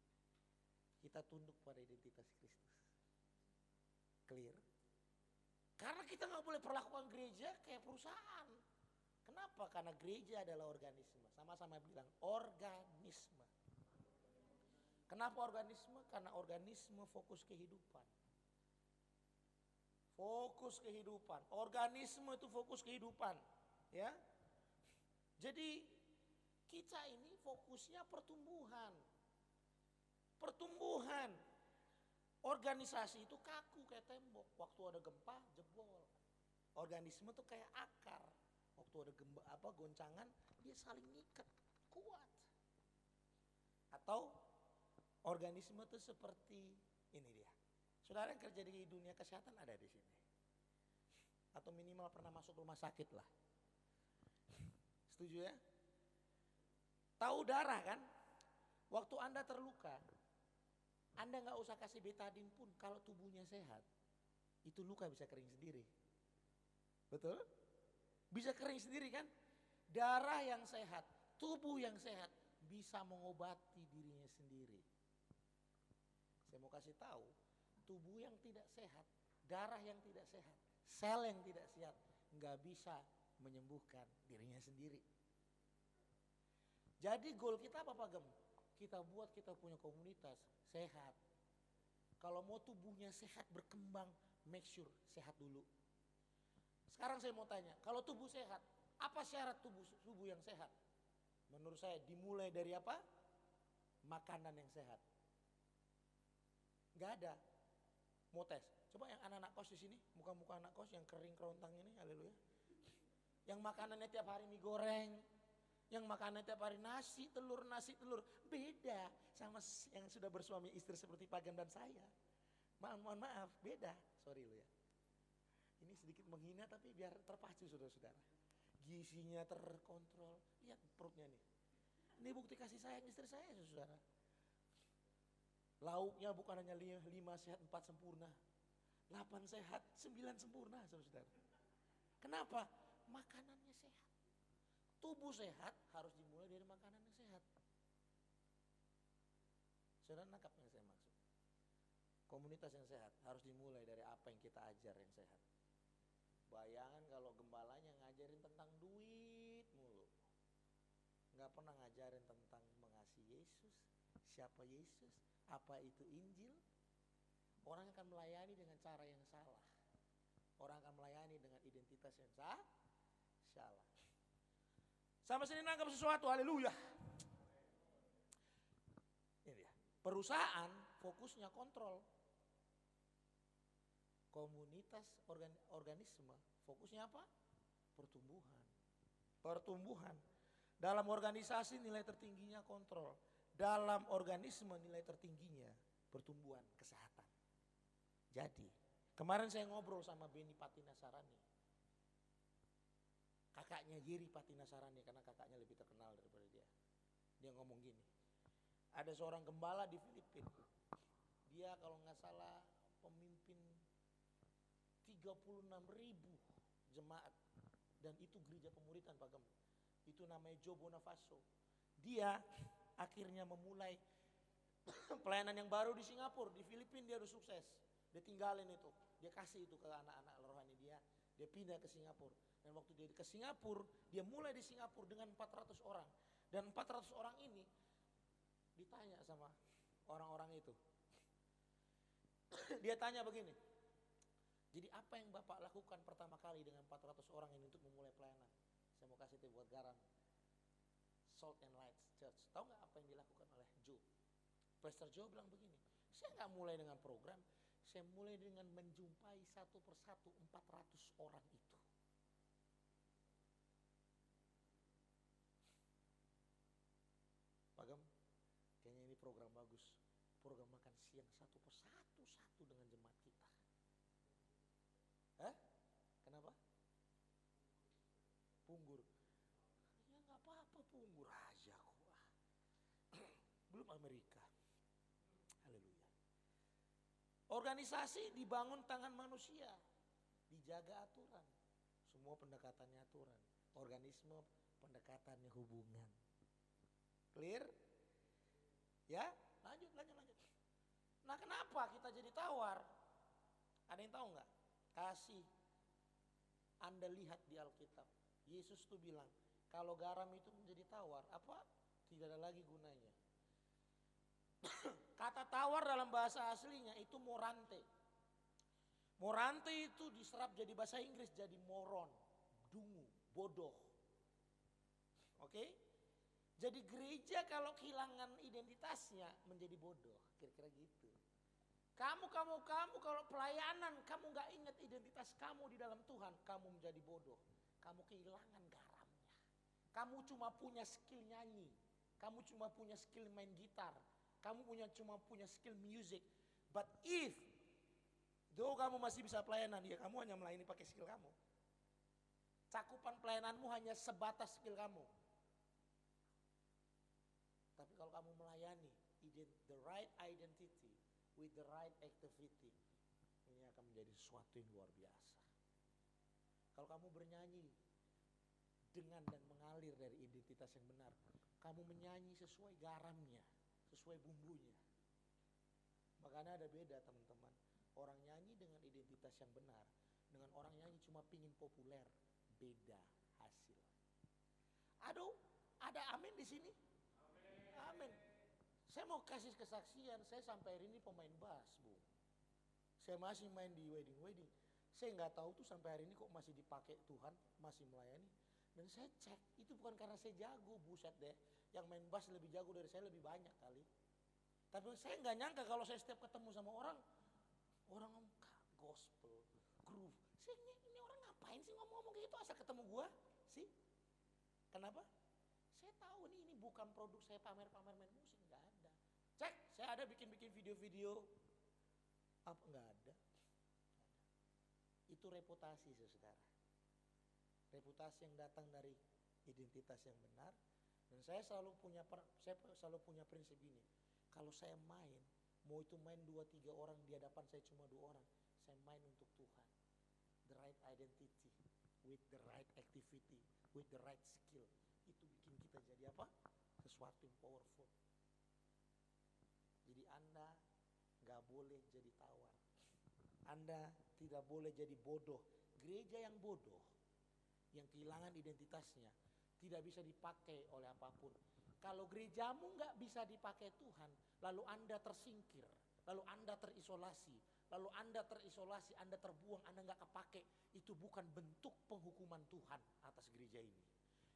Kita tunduk pada identitas Kristus. Clear? Karena kita gak boleh perlakukan gereja kayak perusahaan. Kenapa? Karena gereja adalah organisme. Sama-sama bilang organisme. Kenapa organisme? Karena organisme fokus kehidupan. Fokus kehidupan. Organisme itu fokus kehidupan. Ya. Jadi kita ini fokusnya pertumbuhan. Pertumbuhan. Organisasi itu kaku kayak tembok. Waktu ada gempa jebol. Organisme itu kayak akar. Waktu ada goncangan dia saling ngikat kuat. Atau organisme itu seperti ini dia. Saudara yang kerja di dunia kesehatan ada di sini. Atau minimal pernah masuk rumah sakit lah. Setuju ya? Tahu darah kan? Waktu Anda terluka, Anda gak usah kasih betadin pun kalau tubuhnya sehat. Itu luka bisa kering sendiri. Betul? Bisa kering sendiri kan? Darah yang sehat, tubuh yang sehat bisa mengobati dirinya sendiri. Saya mau kasih tahu, tubuh yang tidak sehat, darah yang tidak sehat, sel yang tidak sehat gak bisa menyembuhkan dirinya sendiri. Jadi goal kita apa Pak Gem? Kita buat kita punya komunitas sehat. Kalau mau tubuhnya sehat berkembang, make sure sehat dulu. Sekarang saya mau tanya, kalau tubuh sehat, apa syarat tubuh yang sehat? Menurut saya dimulai dari apa? Makanan yang sehat. Gak ada. Mau tes? Coba yang anak-anak kos di sini, muka-muka anak kos yang kering kerontang ini, haleluya. Yang makanannya tiap hari mie goreng, yang makanannya tiap hari nasi telur. Beda sama yang sudah bersuami istri seperti Pak Gem dan saya. Mohon maaf, beda. Sorry lo ya. Ini sedikit menghina tapi biar terpacu saudara-saudara. Gizinya terkontrol. Lihat perutnya nih. Ini bukti kasih sayang istri saya saudara. Lauknya bukan hanya 5 sehat 4 sempurna. 8 sehat 9 sempurna saudara. Kenapa? Makanannya sehat. Tubuh sehat harus dimulai dari makanan yang sehat. Saudara nangkap yang saya maksud? Komunitas yang sehat harus dimulai dari apa yang kita ajar yang sehat. Bayangan kalau gembalanya ngajarin tentang duit mulu. Gak pernah ngajarin tentang mengasihi Yesus. Siapa Yesus? Apa itu Injil? Orang akan melayani dengan cara yang salah. Orang akan melayani dengan identitas yang salah. Sama sini nangkap sesuatu, haleluya. Ini dia. Perusahaan fokusnya kontrol. Komunitas organisme fokusnya apa? Pertumbuhan. Dalam organisasi nilai tertingginya kontrol. Dalam organisme nilai tertingginya pertumbuhan kesehatan. Jadi kemarin saya ngobrol sama Beni Patinasarani. Kakaknya Yeri Patinasarani karena kakaknya lebih terkenal daripada dia. Dia ngomong gini. Ada seorang gembala di Filipina. Dia kalau nggak salah pemimpin 36.000 jemaat. Dan itu gereja pemuritan Pak Gem. Itu namanya Joe Bonavaso. Dia akhirnya memulai pelayanan yang baru di Singapura. Di Filipina dia udah sukses. Dia tinggalin itu. Dia kasih itu ke anak-anak rohani dia. Dia pindah ke Singapura. Dan waktu dia ke Singapura, dia mulai di Singapura dengan 400 orang. Dan 400 orang ini ditanya sama orang-orang itu. Dia tanya begini. Jadi apa yang Bapak lakukan pertama kali dengan 400 orang ini untuk memulai pelayanan? Saya mau kasih tips buat garam. Salt and Light Church. Tahu gak apa yang dilakukan oleh Joe? Pastor Joe bilang begini. Saya gak mulai dengan program. Saya mulai dengan menjumpai satu persatu 400 orang itu. Pak Gem, kayaknya ini program bagus. Program makan siang satu persatu dengan jemaat kita. Kenapa? Punggur. Ya gak apa-apa punggur aja kok. Belum Amerika. Haleluya. Organisasi dibangun tangan manusia, dijaga aturan. Semua pendekatannya aturan. Organisme pendekatannya hubungan. Clear? Ya, lanjut. Nah, kenapa kita jadi tawar? Ada yang tahu nggak? Kasih. Anda lihat di Alkitab. Yesus tuh bilang, kalau garam itu menjadi tawar, apa? Tidak ada lagi gunanya. Kata tawar dalam bahasa aslinya itu morante. Morante itu diserap jadi bahasa Inggris jadi moron, dungu, bodoh. Oke? Jadi gereja kalau kehilangan identitasnya menjadi bodoh, kira-kira gitu. Kamu kalau pelayanan kamu gak ingat identitas kamu di dalam Tuhan, kamu menjadi bodoh. Kamu kehilangan garamnya. Kamu cuma punya skill nyanyi, kamu cuma punya skill main gitar, kamu cuma punya skill music. But if kamu masih bisa pelayanan, ya kamu hanya melayani pakai skill kamu. Cakupan pelayananmu hanya sebatas skill kamu. Tapi kalau kamu melayani the right identity with the right activity, ini akan menjadi sesuatu yang luar biasa. Kalau kamu bernyanyi dengan dan mengalir dari identitas yang benar, kamu menyanyi sesuai garamnya, sesuai bumbunya. Makanya ada beda teman-teman. Orang nyanyi dengan identitas yang benar, dengan orang nyanyi cuma pingin populer, beda hasil. Aduh, ada amin di sini? Amin. Saya mau kasih kesaksian, saya sampai hari ini pemain bass, Bu. Saya masih main di wedding. Saya nggak tahu tuh sampai hari ini kok masih dipakai Tuhan, masih melayani. Dan saya cek, itu bukan karena saya jago, buset deh. Yang main bass lebih jago dari saya lebih banyak kali. Tapi saya nggak nyangka kalau saya setiap ketemu sama orang ngomong gospel, groove. Ini orang ngapain sih ngomong-ngomong gitu asal ketemu gua sih? Kenapa? Saya tahu ini bukan produk saya pamer-pamer main musik, nggak ada. Cek, saya ada bikin video-video apa nggak ada. Itu reputasi saudara. Reputasi yang datang dari identitas yang benar. Dan saya selalu punya prinsip ini. Kalau saya main, mau itu main 2-3 orang, di hadapan saya cuma 2 orang, saya main untuk Tuhan. The right identity, with the right activity, with the right skill. Itu bikin kita jadi apa? Sesuatu yang powerful. Jadi Anda gak boleh jadi tawar. Anda tidak boleh jadi bodoh. Gereja yang bodoh, yang kehilangan identitasnya, tidak bisa dipakai oleh apapun. Kalau gerejamu gak bisa dipakai Tuhan, lalu Anda tersingkir, lalu Anda terisolasi, Anda terbuang, Anda gak kepake, itu bukan bentuk penghukuman Tuhan atas gereja ini.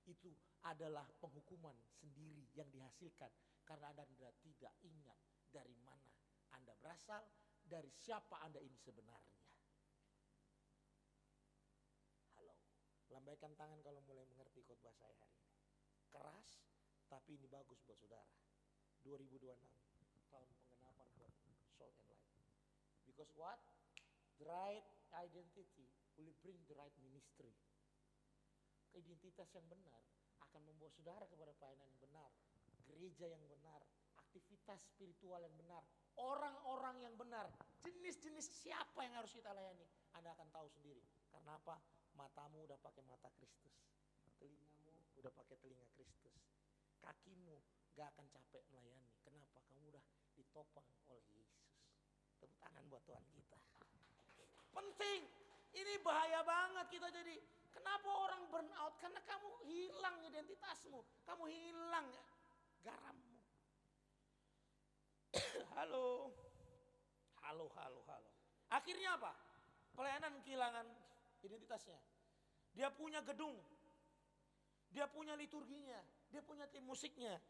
Itu adalah penghukuman sendiri yang dihasilkan karena Anda tidak ingat dari mana Anda berasal, dari siapa Anda ini sebenarnya. Halo, lambaikan tangan kalau mulai mengerti khotbah saya hari ini. Keras, tapi ini bagus buat saudara. 2026, tahun penggenapan buat Salt and Light. Because what? The right identity will bring the right ministry. Identitas yang benar akan membawa saudara kepada pelayanan yang benar, gereja yang benar, aktivitas spiritual yang benar, orang-orang yang benar, jenis-jenis siapa yang harus kita layani. Anda akan tahu sendiri. Karena apa? Matamu udah pakai mata Kristus, telingamu udah pakai telinga Kristus, kakimu gak akan capek melayani. Kenapa? Kamu udah ditopang oleh Yesus. Tepuk tangan buat Tuhan kita. Penting. Ini bahaya banget kita jadi. Kenapa orang burn out? Karena kamu hilang identitasmu. Kamu hilang garammu. Halo. Akhirnya apa? Pelayanan kehilangan identitasnya. Dia punya gedung. Dia punya liturginya. Dia punya tim musiknya.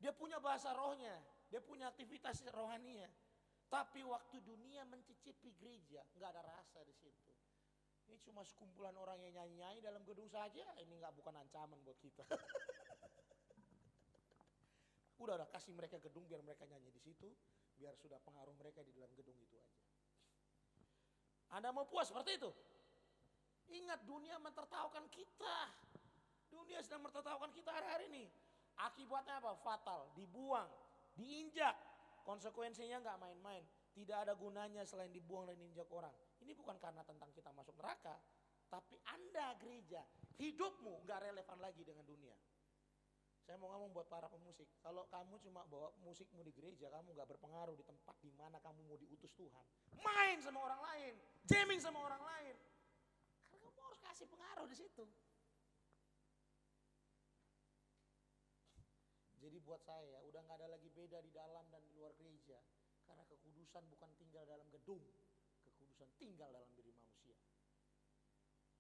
Dia punya bahasa rohnya. Dia punya aktivitas rohaninya. Tapi waktu dunia mencicipi gereja, nggak ada rasa di situ. Ini cuma sekumpulan orang yang nyanyi-nyanyi dalam gedung saja. Ini bukan ancaman buat kita. Udah kasih mereka gedung biar mereka nyanyi di situ, biar sudah pengaruh mereka di dalam gedung itu aja. Anda mau puas seperti itu? Ingat, dunia mentertawakan kita. Dunia sedang mentertawakan kita hari-hari ini. Akibatnya apa? Fatal, dibuang, diinjak. Konsekuensinya nggak main-main. tidak ada gunanya selain dibuang dan diinjak orang. Ini bukan karena tentang kita masuk neraka, tapi Anda gereja, hidupmu gak relevan lagi dengan dunia. Saya mau ngomong buat para pemusik, kalau kamu cuma bawa musikmu di gereja, kamu gak berpengaruh di tempat di mana kamu mau diutus Tuhan. Main sama orang lain, jamming sama orang lain. Karena kamu harus kasih pengaruh di situ. Jadi buat saya udah gak ada lagi beda di dalam dan di luar gereja. Karena kekudusan bukan tinggal dalam gedung, kekudusan tinggal dalam diri manusia.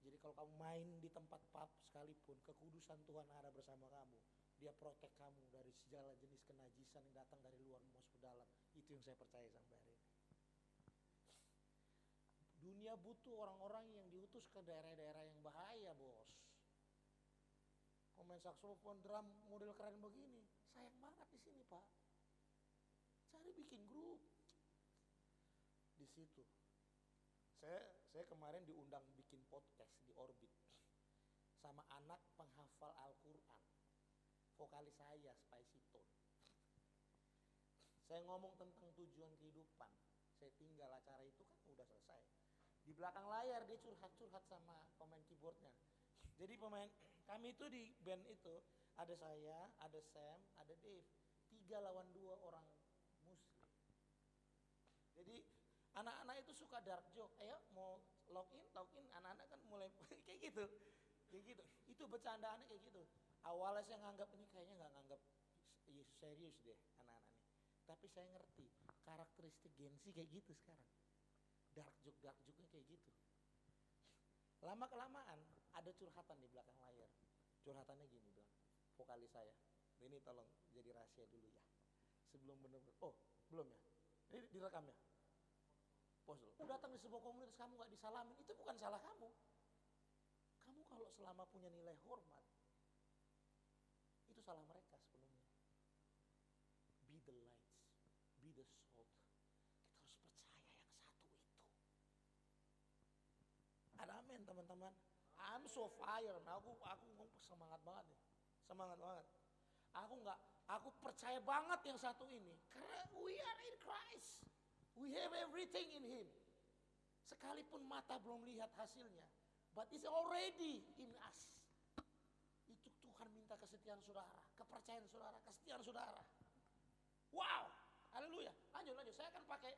Jadi kalau kamu main di tempat pub sekalipun, kekudusan Tuhan ada bersama kamu. Dia protek kamu dari segala jenis kenajisan yang datang dari luar masuk ke dalam. Itu yang saya percaya sampai hari ini. Dunia butuh orang-orang yang diutus ke daerah-daerah yang bahaya, bos. Main saksofon, drum, model keren begini, sayang banget di sini, Pak. Cari bikin grup di situ. Saya kemarin diundang bikin podcast di Orbit sama anak penghafal Al-Quran, vokalis saya Spicy Tone. Saya ngomong tentang tujuan kehidupan. Saya tinggal acara itu kan udah selesai. Di belakang layar dia curhat-curhat sama pemain keyboardnya. Jadi kami itu di band itu ada saya, ada Sam, ada Dave. 3 lawan 2 orang Muslim. Jadi anak-anak itu suka dark joke. Ayo mau login, anak-anak kan mulai kayak gitu. Itu bercandaannya kayak gitu. Awalnya saya nganggap ini kayaknya nggak nganggap serius deh anak-anak ini. Tapi saya ngerti karakteristik Gen Z kayak gitu sekarang. Dark joke-nya kayak gitu. Lama kelamaan ada curhatan di belakang layar. Curhatannya gini bilang, vokalis saya, ini tolong jadi rahasia dulu ya. Sebelum benar-benar, oh belum ya, ini direkam ya. Pos dulu. Datang di sebuah komunitas kamu gak disalamin, itu bukan salah kamu. Kamu kalau selama punya nilai hormat, itu salah mereka sepenuhnya. Be the lights, be the salt. Kita harus percaya yang satu itu. Ada amin teman-teman. I'm so fire. Nah, aku semangat banget nih. Semangat banget. Aku percaya banget yang satu ini. Karena we are in Christ. We have everything in Him. Sekalipun mata belum lihat hasilnya, but it's already in us. Itu Tuhan minta kesetiaan saudara, kepercayaan saudara, kesetiaan saudara. Wow, haleluya. Lanjut. Saya akan pakai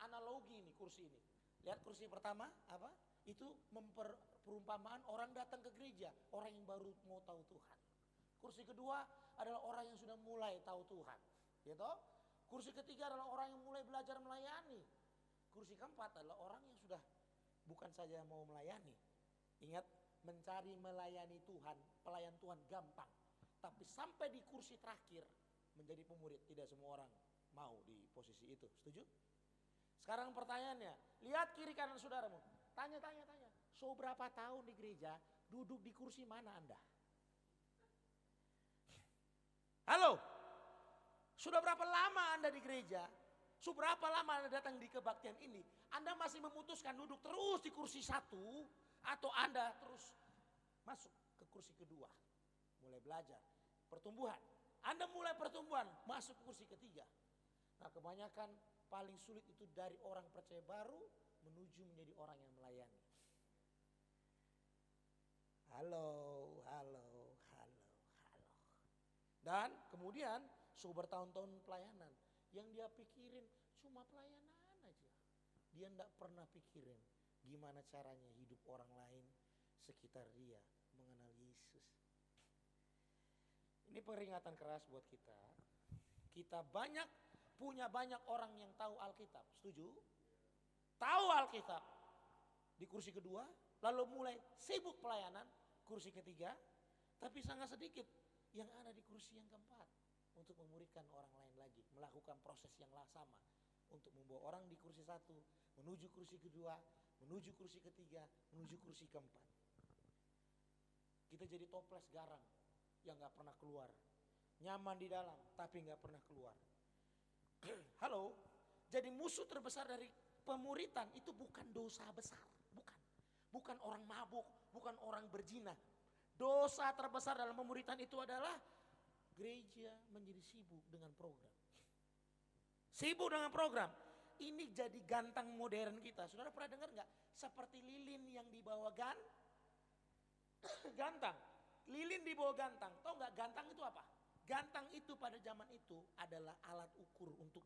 analogi nih kursi ini. Lihat kursi pertama apa? Itu perumpamaan orang datang ke gereja, orang yang baru mau tahu Tuhan. Kursi kedua adalah orang yang sudah mulai tahu Tuhan, gitu. Kursi ketiga adalah orang yang mulai belajar melayani. Kursi keempat adalah orang yang sudah bukan saja mau melayani. Ingat, mencari melayani Tuhan, pelayan Tuhan gampang. Tapi sampai di kursi terakhir menjadi pemurid, tidak semua orang mau di posisi itu. Setuju? Sekarang pertanyaannya, lihat kiri kanan saudaramu. Tanya. So berapa tahun di gereja, duduk di kursi mana Anda? Halo? Sudah berapa lama Anda di gereja? Sudah berapa lama Anda datang di kebaktian ini? Anda masih memutuskan duduk terus di kursi satu, atau Anda terus masuk ke kursi kedua? Mulai belajar, pertumbuhan. Anda mulai pertumbuhan, masuk ke kursi ketiga. Nah, kebanyakan paling sulit itu dari orang percaya baru menuju menjadi orang yang melayani. Halo. Dan kemudian bertahun-tahun pelayanan, yang dia pikirin cuma pelayanan aja. Dia enggak pernah pikirin gimana caranya hidup orang lain sekitar dia mengenal Yesus. Ini peringatan keras buat kita. Kita punya banyak orang yang tahu Alkitab, setuju? Tahu Alkitab di kursi kedua, lalu mulai sibuk pelayanan, kursi ketiga, tapi sangat sedikit yang ada di kursi yang keempat untuk memuridkan orang lain lagi, melakukan proses yang sama untuk membawa orang di kursi satu, menuju kursi kedua, menuju kursi ketiga, menuju kursi keempat. Kita jadi toples garam yang gak pernah keluar, nyaman di dalam tapi gak pernah keluar. Halo, jadi musuh terbesar dari pemuritan itu bukan dosa besar, bukan orang mabuk, bukan orang berzina. Dosa terbesar dalam pemuritan itu adalah gereja menjadi sibuk dengan program. ini jadi gantang modern kita. Saudara pernah dengar nggak? Seperti lilin yang dibawa gantang. Lilin dibawa gantang. Tahu nggak gantang itu apa? Gantang itu pada zaman itu adalah alat ukur untuk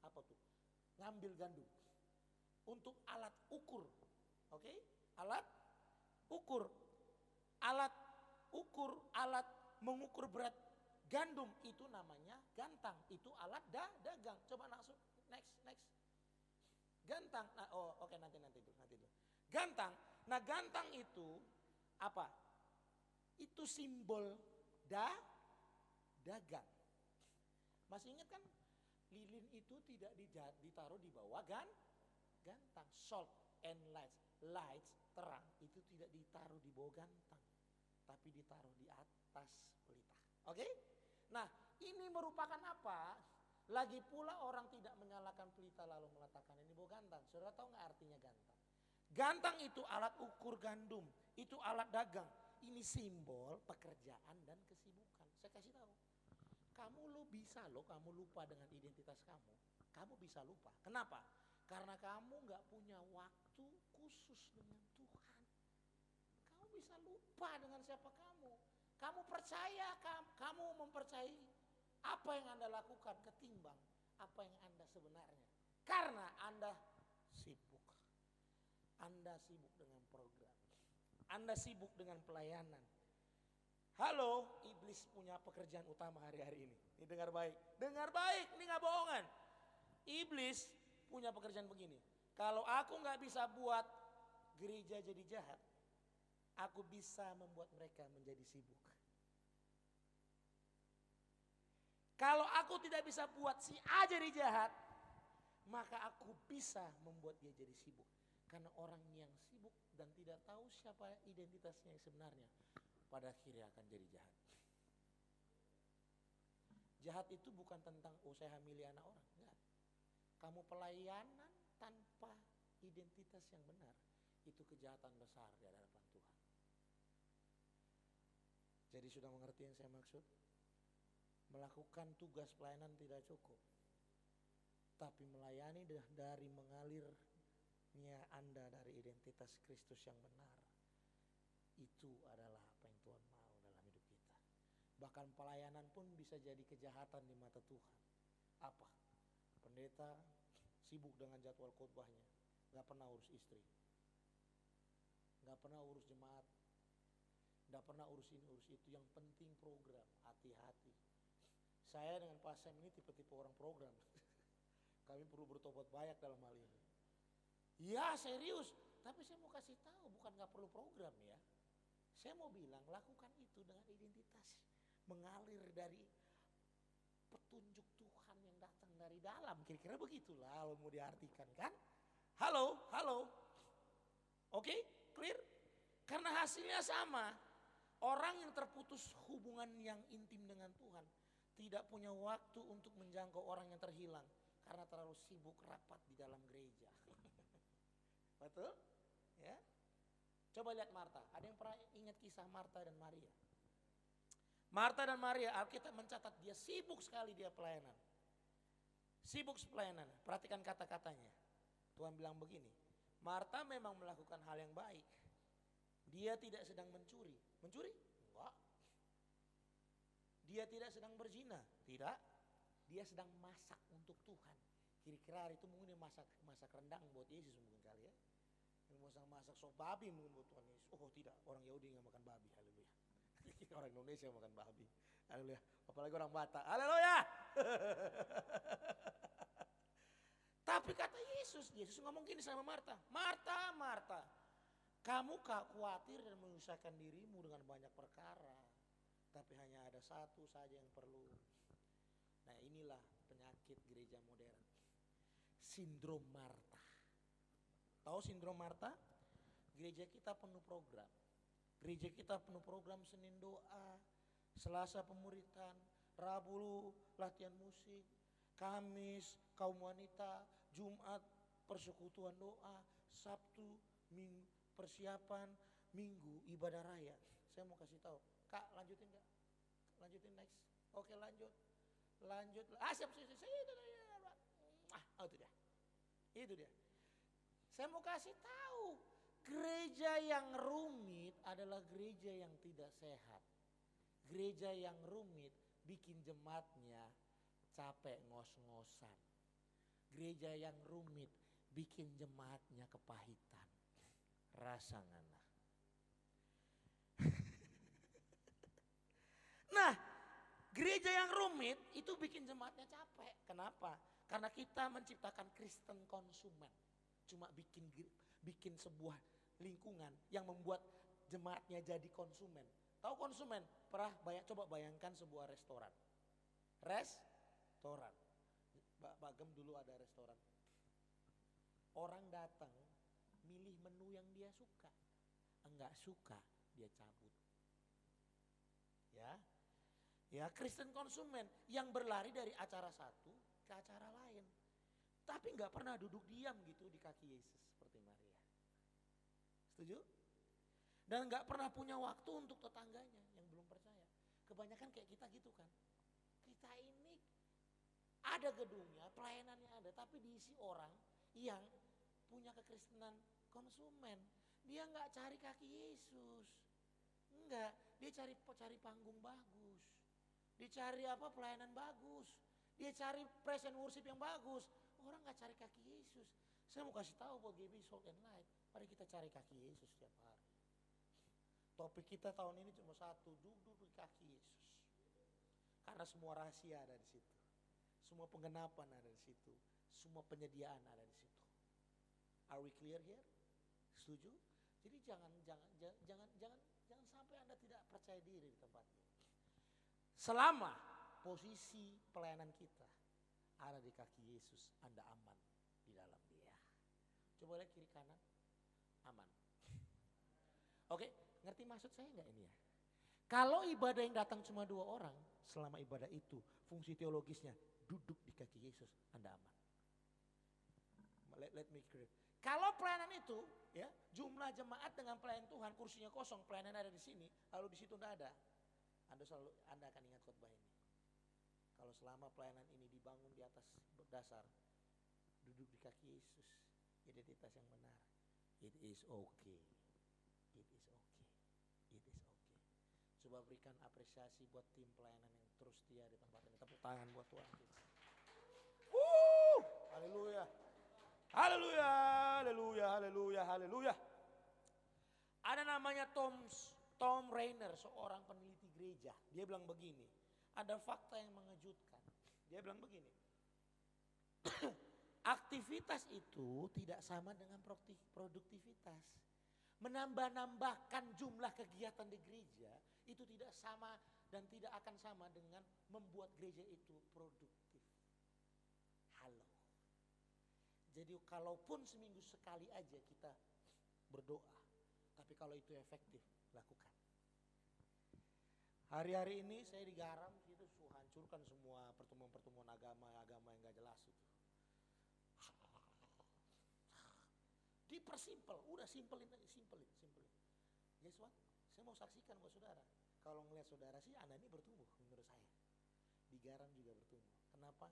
apa tuh? Ngambil gandum. Untuk alat ukur. Oke? Alat ukur. Alat ukur, alat mengukur berat gandum itu namanya gantang. Itu alat dagang. Coba langsung next. Gantang. Nah, oke, nanti dulu. Gantang. Nah, gantang itu apa? Itu simbol dagang. Masih ingat kan? Lilin itu tidak ditaruh di bawah gantang. Salt and lights terang itu tidak ditaruh di bawah gantang, tapi ditaruh di atas pelita. Oke? Nah, ini merupakan apa? Lagi pula orang tidak menyalakan pelita lalu meletakkan ini bawah gantang. Saudara tahu nggak artinya gantang? Gantang itu alat ukur gandum, itu alat dagang. Ini simbol pekerjaan dan kesibukan. Saya kasih tahu. Kamu lupa dengan identitas kamu. Kamu bisa lupa. Kenapa? Karena kamu nggak punya waktu khusus dengan Tuhan. Kamu bisa lupa dengan siapa kamu. Kamu mempercayai apa yang Anda lakukan ketimbang apa yang Anda sebenarnya. Karena Anda sibuk. Anda sibuk dengan program. Anda sibuk dengan pelayanan. Halo, iblis punya pekerjaan utama hari-hari ini. Ini dengar baik, ini gak bohongan. Iblis punya pekerjaan begini. Kalau aku gak bisa buat gereja jadi jahat, aku bisa membuat mereka menjadi sibuk. Kalau aku tidak bisa buat si A jadi jahat, maka aku bisa membuat dia jadi sibuk. Karena orang yang sibuk dan tidak tahu siapa identitasnya yang sebenarnya, pada akhirnya akan jadi jahat. Jahat itu bukan tentang saya hamili anak orang, enggak. Kamu pelayanan tanpa identitas yang benar, itu kejahatan besar di hadapan Tuhan. Jadi sudah mengerti yang saya maksud? Melakukan tugas pelayanan tidak cukup, tapi melayani dari mengalirnya Anda dari identitas Kristus yang benar. Itu adalah apa yang Tuhan mau dalam hidup kita. Bahkan pelayanan pun bisa jadi kejahatan di mata Tuhan. Apa? Pendeta sibuk dengan jadwal khotbahnya, gak pernah urus istri, gak pernah urus jemaat, gak pernah urus ini urus itu. Yang penting program. Hati-hati. Saya dengan Pak Sam ini tipe-tipe orang program. Kami perlu bertobat banyak dalam hal ini. Ya serius, tapi saya mau kasih tahu bukan gak perlu program ya. Saya mau bilang lakukan itu dengan identitas, mengalir dari petunjuk Tuhan yang datang dari dalam. Kira-kira begitulah kalau mau diartikan kan. Halo. Oke, clear? Karena hasilnya sama. Orang yang terputus hubungan yang intim dengan Tuhan tidak punya waktu untuk menjangkau orang yang terhilang karena terlalu sibuk rapat di dalam gereja. Betul? Ya. Coba lihat Marta. Ada yang pernah ingat kisah Marta dan Maria? Marta dan Maria, Alkitab mencatat dia sibuk sekali dia pelayanan. Sibuk pelayanan. Perhatikan kata-katanya. Tuhan bilang begini, Marta memang melakukan hal yang baik. Dia tidak sedang mencuri. Mencuri? Enggak. Dia tidak sedang berzina. Tidak. Dia sedang masak untuk Tuhan. Kira-kira hari itu mungkin dia masak rendang buat Yesus mungkin kali ya. Masak sop babi mungkin buat Tuhan Yesus. Oh tidak, orang Yahudi nggak makan babi. Haleluya. Orang Indonesia makan babi. Haleluya. Apalagi orang Batak. Haleluya. Tapi kata Yesus ngomong gini sama Marta. Marta, kamu khawatir dan menyusahkan dirimu dengan banyak perkara. Tapi hanya ada satu saja yang perlu. Nah inilah penyakit gereja modern. Sindrom Marta. Tahu sindrom Marta? Gereja kita penuh program. Gereja kita penuh program Senin doa, Selasa pemuritan, Rabu latihan musik, Kamis kaum wanita, Jumat persekutuan doa, Sabtu Minggu persiapan, Minggu ibadah raya. Saya mau kasih tahu, Kak lanjutin gak? Lanjutin next. Oke lanjut. Siap. Oh itu dia. Itu dia. Saya mau kasih tahu, gereja yang rumit adalah gereja yang tidak sehat. Gereja yang rumit bikin jemaatnya capek ngos-ngosan. Gereja yang rumit bikin jemaatnya kepahitan. Rasa ngana. Nah, gereja yang rumit itu bikin jemaatnya capek. Kenapa? Karena kita menciptakan Kristen konsumen. Cuma bikin sebuah lingkungan yang membuat jemaatnya jadi konsumen. Tahu konsumen? Coba bayangkan sebuah restoran. Restoran. Pak Gem dulu ada restoran. Orang datang milih menu yang dia suka. Enggak suka, dia cabut. Ya, Kristen konsumen yang berlari dari acara satu ke acara lain. Tapi enggak pernah duduk diam gitu di kaki Yesus seperti Maria. Setuju? Dan enggak pernah punya waktu untuk tetangganya yang belum percaya. Kebanyakan kayak kita gitu kan. Kita ini ada gedungnya, pelayanannya ada, tapi diisi orang yang punya kekristenan konsumen. Dia enggak cari kaki Yesus. Enggak, dia cari panggung bagus. Dia cari pelayanan bagus. Dia cari praise and worship yang bagus. Orang enggak cari kaki Yesus. Saya mau kasih tahu buat GB Salt and Light, mari kita cari kaki Yesus setiap hari. Topik kita tahun ini cuma satu, duduk di kaki Yesus. Karena semua rahasia ada di situ. Semua penggenapan ada di situ. Semua penyediaan ada di situ. Are we clear here? Setuju? Jadi jangan sampai Anda tidak percaya diri di tempat ini. Selama posisi pelayanan kita ada di kaki Yesus, Anda aman di dalam Dia. Coba lihat kiri kanan, aman. Oke, ngerti maksud saya enggak ini ya? Kalau ibadah yang datang cuma 2 orang, selama ibadah itu fungsi teologisnya duduk di kaki Yesus, Anda aman. Let me clear. Kalau pelayanan itu, ya, jumlah jemaat dengan pelayan Tuhan, kursinya kosong, pelayanan ada di sini, lalu di situ enggak ada. Anda akan ingat khotbah ini. Kalau selama pelayanan ini dibangun di atas dasar duduk di kaki Yesus, identitas yang benar, it is okay. It is okay. It is okay. Coba berikan apresiasi buat tim pelayanan yang terus setia di tempat ini. Tepuk tangan buat Tuhan kita. Haleluya. Haleluya, haleluya, haleluya, haleluya. Ada namanya Tom Rainer, seorang peneliti gereja. Dia bilang begini, ada fakta yang mengejutkan. Dia bilang begini, aktivitas itu tidak sama dengan produktivitas. Menambah-nambahkan jumlah kegiatan di gereja itu tidak sama dan tidak akan sama dengan membuat gereja itu produktif. Halo. Jadi kalaupun seminggu sekali aja kita berdoa, tapi kalau itu efektif, lakukan. Hari-hari ini saya digaram gitu, hancurkan semua pertemuan-pertemuan agama yang gak jelas itu. Dipersimpel, udah simpelin. Guess what? Saya mau saksikan buat saudara. Kalau ngelihat saudara sih Anda ini bertumbuh menurut saya. Digaram juga bertumbuh. Kenapa?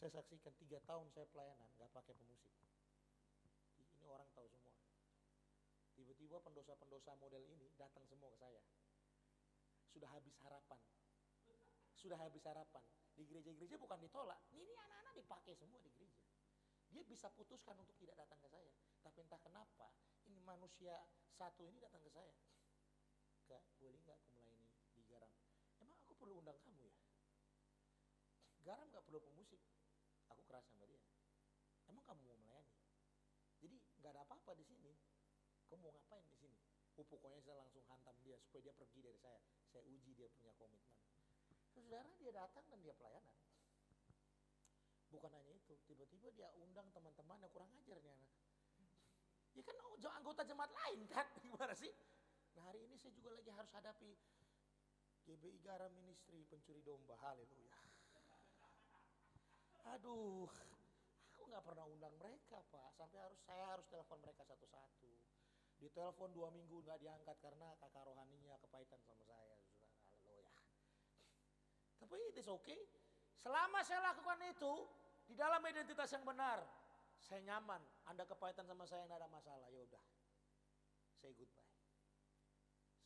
Saya saksikan 3 tahun saya pelayanan gak pakai pemusik. Ini orang tahu semua. Tiba-tiba pendosa-pendosa model ini datang semua ke saya. Sudah habis harapan. Di gereja-gereja bukan ditolak. Ini anak-anak dipakai semua di gereja. Dia bisa putuskan untuk tidak datang ke saya. Tapi entah kenapa ini manusia satu ini datang ke saya. Kak, boleh gak aku melayani di garam? Emang aku perlu undang kamu ya? Garam gak perlu pemusik. Aku keras sama dia. Emang kamu mau melayani? Jadi gak ada apa-apa di sini. Kamu mau ngapain di sini? Pokoknya saya langsung hantam dia supaya dia pergi dari saya. Saya uji dia punya komitmen. Saudara, dia datang dan dia pelayanan. Bukan hanya itu, tiba-tiba dia undang teman-teman yang kurang ajar nih anak. Ya kan anggota jemaat lain kan, gimana sih? Nah hari ini saya juga lagi harus hadapi GBI Garam Ministry pencuri domba, haleluya. Aduh, aku gak pernah undang mereka Pak, sampai saya harus telepon mereka satu-satu. Ditelepon 2 minggu gak diangkat karena kakak rohaninya kepahitan sama saya, saudara, haleluya. Tapi it is okay. Selama saya lakukan itu, di dalam identitas yang benar, saya nyaman, Anda kepahitan sama saya nggak ada masalah, ya udah, say goodbye.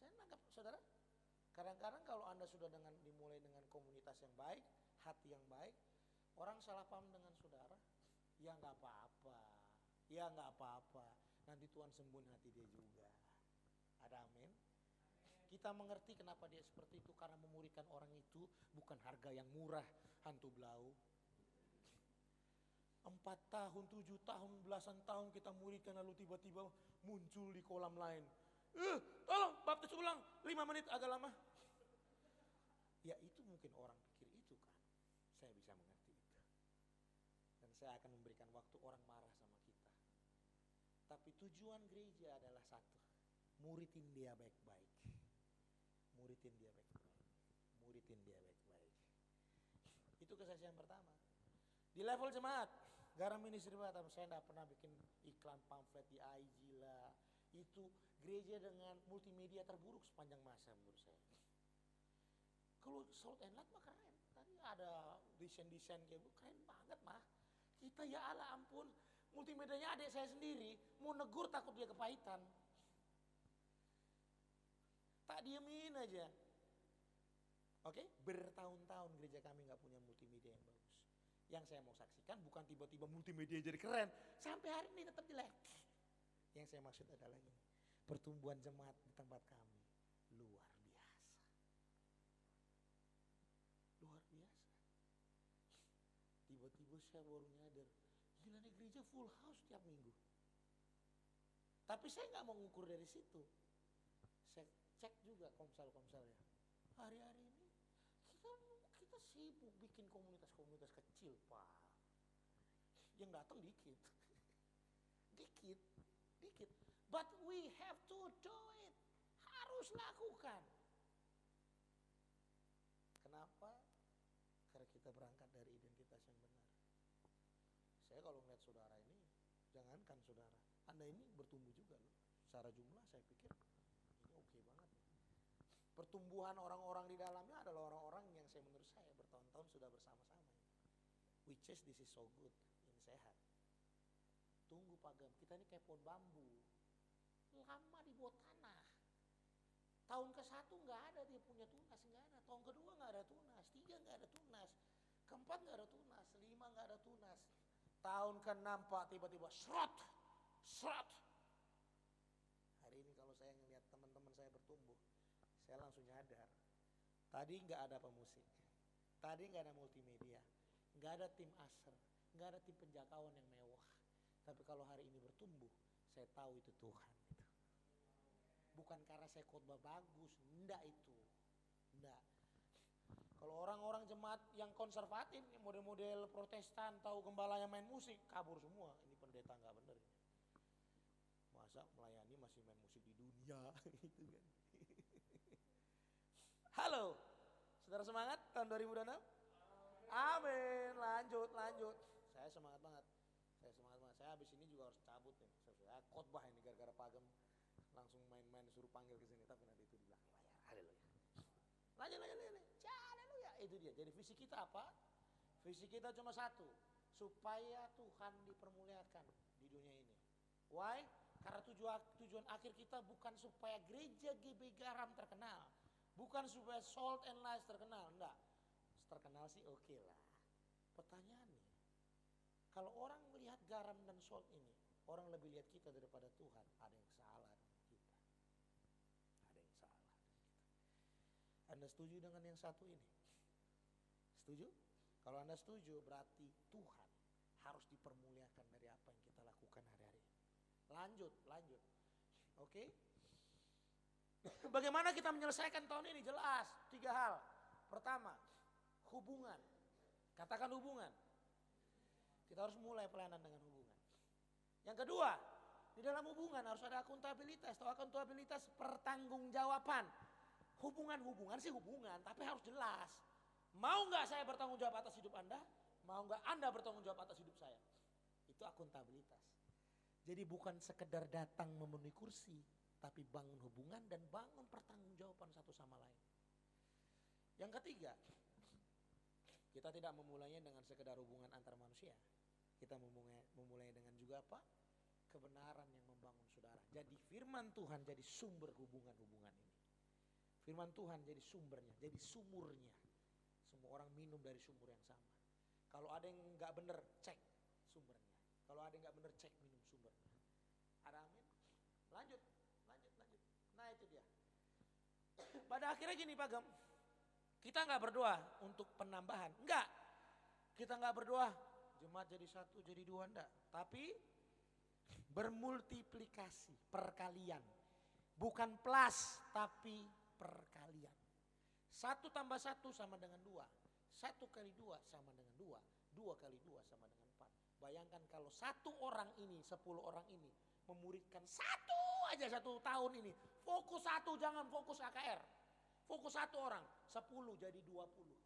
Saya nangkap saudara, kadang-kadang kalau Anda sudah dimulai dengan komunitas yang baik, hati yang baik, orang salah paham dengan saudara, ya nggak apa-apa, ya nggak apa-apa, nanti Tuhan sembuhin hati dia juga. Ada amin? Kita mengerti kenapa dia seperti itu, karena memuridkan orang itu bukan harga yang murah, hantu belau. 4 tahun, 7 tahun, belasan tahun kita muridkan, lalu tiba-tiba muncul di kolam lain. Tolong baptis ulang 5 menit, agak lama. Ya itu mungkin orang pikir itu kan. Saya bisa mengerti itu. Dan saya akan memberikan waktu orang marah sama kita. Tapi tujuan gereja adalah satu. Muridin dia baik-baik. Muridin dia baik-baik. Muridin dia baik-baik. Itu kesaksian pertama. Di level jemaat, Garam Ministry Batam, saya tidak pernah bikin iklan pamflet di IG lah. Itu gereja dengan multimedia terburuk sepanjang masa menurut saya. Kalau Salt and Light mah keren. Tadi ada desain-desain kayak keren banget mah. Kita ya Allah ampun, multimedianya adik saya sendiri, mau negur takut dia kepahitan. Tak diemin aja. Oke, bertahun-tahun gereja kami gak punya multimedia yang bagus. Yang saya mau saksikan bukan tiba-tiba multimedia jadi keren, sampai hari ini tetap jelek. Yang saya maksud adalah ini, pertumbuhan jemaat di tempat kami luar biasa. Luar biasa. Tiba-tiba saya baru nyadar, gila nih gereja full house tiap minggu. Tapi saya gak mau ngukur dari situ. Saya cek juga komsel-komselnya. Hari-hari ini kita sibuk bikin komunitas-komunitas kecil, Pak. Yang datang dikit. Dikit. But we have to do it. Harus lakukan. Kenapa? Karena kita berangkat dari identitas yang benar. Saya kalau melihat saudara ini, jangankan saudara, Anda ini bertumbuh juga loh. Secara jumlah saya pikir ini oke banget. Pertumbuhan orang-orang di dalamnya adalah orang-orang yang menurut saya bertahun-tahun sudah bersama-sama. Which is this is so good, ini sehat. Tunggu pagam, kita ini kayak pohon bambu, lama di bawah tanah. Tahun ke-1 nggak ada dia punya tunas, nggak ada. Tahun kedua nggak ada tunas, 3 nggak ada tunas, keempat nggak ada tunas, 5 nggak ada tunas. Tahun ke-6 Pak tiba-tiba serot. Hari ini kalau saya ngelihat teman-teman saya bertumbuh, saya langsung nyadar. Tadi nggak ada pemusik, tadi nggak ada multimedia, nggak ada tim aser, nggak ada tim penjakawan yang mewah. Tapi kalau hari ini bertumbuh, saya tahu itu Tuhan. Bukan karena saya khotbah bagus, enggak itu. Enggak. Kalau orang-orang jemaat yang konservatif, yang model-model Protestan, tahu gembalanya main musik, kabur semua. Ini pendeta nggak bener. Masa melayani masih main musik di dunia, gitu kan. Halo, saudara semangat tahun 2026? Amin, lanjut. Saya semangat banget. Saya habis ini juga harus cabut nih. Saya khotbah ini gara-gara pagem langsung main-main suruh panggil ke sini, tapi nanti itu di belakang layar. Haleluya. Haleluya. Itu dia. Jadi visi kita apa? Visi kita cuma satu, supaya Tuhan dipermuliakan di dunia ini. Why? Karena tujuan akhir kita bukan supaya gereja GB Garam terkenal, bukan supaya Salt and Light terkenal, enggak. Terkenal sih oke lah. Pertanyaannya, kalau orang melihat garam dan salt ini, orang lebih lihat kita daripada Tuhan, ada yang salah dengan kita. Ada yang salah dengan kita. Anda setuju dengan yang satu ini? Setuju? Kalau Anda setuju, berarti Tuhan harus dipermuliakan dari apa yang kita lakukan hari-hari. Lanjut. Oke? Bagaimana kita menyelesaikan tahun ini? Jelas, 3 hal. Pertama, hubungan. Katakan hubungan. Kita harus mulai pelayanan dengan hubungan. Yang kedua, di dalam hubungan harus ada akuntabilitas. Atau akuntabilitas pertanggungjawaban. Hubungan sih hubungan, tapi harus jelas. Mau gak saya bertanggung jawab atas hidup Anda? Mau gak Anda bertanggung jawab atas hidup saya? Itu akuntabilitas. Jadi bukan sekedar datang memenuhi kursi, tapi bangun hubungan dan bangun pertanggungjawaban satu sama lain. Yang ketiga, kita tidak memulainya dengan sekedar hubungan antar manusia. kita memulai dengan juga apa? Kebenaran yang membangun saudara. Jadi firman Tuhan jadi sumber hubungan-hubungan ini. Firman Tuhan jadi sumbernya, jadi sumurnya. Semua orang minum dari sumur yang sama. Kalau ada yang nggak benar, cek sumbernya. Kalau ada yang nggak benar, cek minum sumbernya. Ada amin? Lanjut. Nah itu dia. Pada akhirnya gini Pak Gem, kita nggak berdoa untuk penambahan, enggak. Kita nggak berdoa jemaat jadi 1, jadi 2, enggak. Tapi bermultiplikasi, perkalian. Bukan plus, tapi perkalian. 1 tambah 1 sama dengan 2. 1 kali 2 sama dengan 2. 2 kali 2 sama dengan 4. Bayangkan kalau 1 orang ini, 10 orang ini memuridkan 1 aja 1 tahun ini. Fokus 1, jangan fokus AKR. Fokus 1 orang, 10 jadi 20.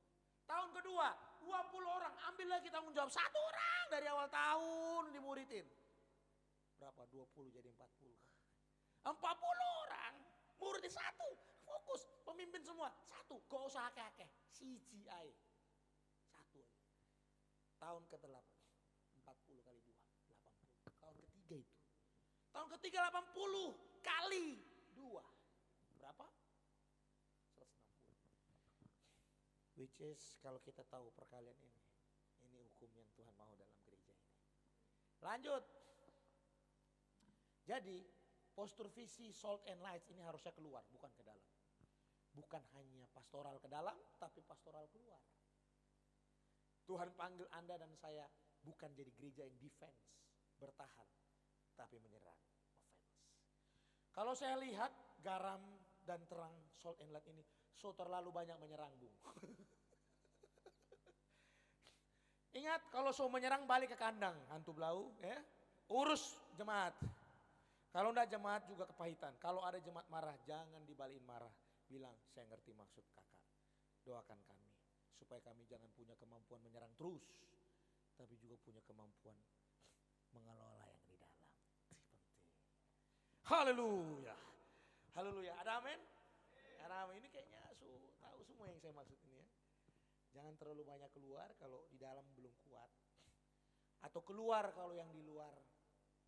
Tahun kedua, 20 orang, ambil lagi tanggung jawab 1 orang dari awal tahun dimuridin. Berapa? 20 jadi 40. 40 orang, muridin 1, fokus, pemimpin semua. 1, gak usah akeh-akeh, CGI. 1 aja. Tahun ke-8, 40 kali 2, 80. Tahun ketiga itu. Tahun ketiga 80 kali 2. Berapa? 160. Which is kalau kita tahu perkalian ini hukum yang Tuhan mau dalam gereja ini. Lanjut. Jadi postur visi salt and light ini harusnya keluar, bukan ke dalam. Bukan hanya pastoral ke dalam, tapi pastoral keluar. Tuhan panggil Anda dan saya bukan jadi gereja yang defense, bertahan, tapi menyerang, offense. Kalau saya lihat garam dan terang salt and light ini, so terlalu banyak menyerang Bung. Ingat kalau so menyerang balik ke kandang, hantu belau, ya. Urus jemaat. Kalau enggak jemaat juga kepahitan. Kalau ada jemaat marah, jangan dibalikin marah. Bilang, saya ngerti maksud kakak. Doakan kami, supaya kami jangan punya kemampuan menyerang terus. Tapi juga punya kemampuan mengelola yang di dalam. Penting. Haleluya. Haleluya. Ada amin? Ada amin. Ini kayaknya tahu semua yang saya maksud ini ya. Jangan terlalu banyak keluar kalau di dalam belum kuat. Atau keluar kalau yang di luar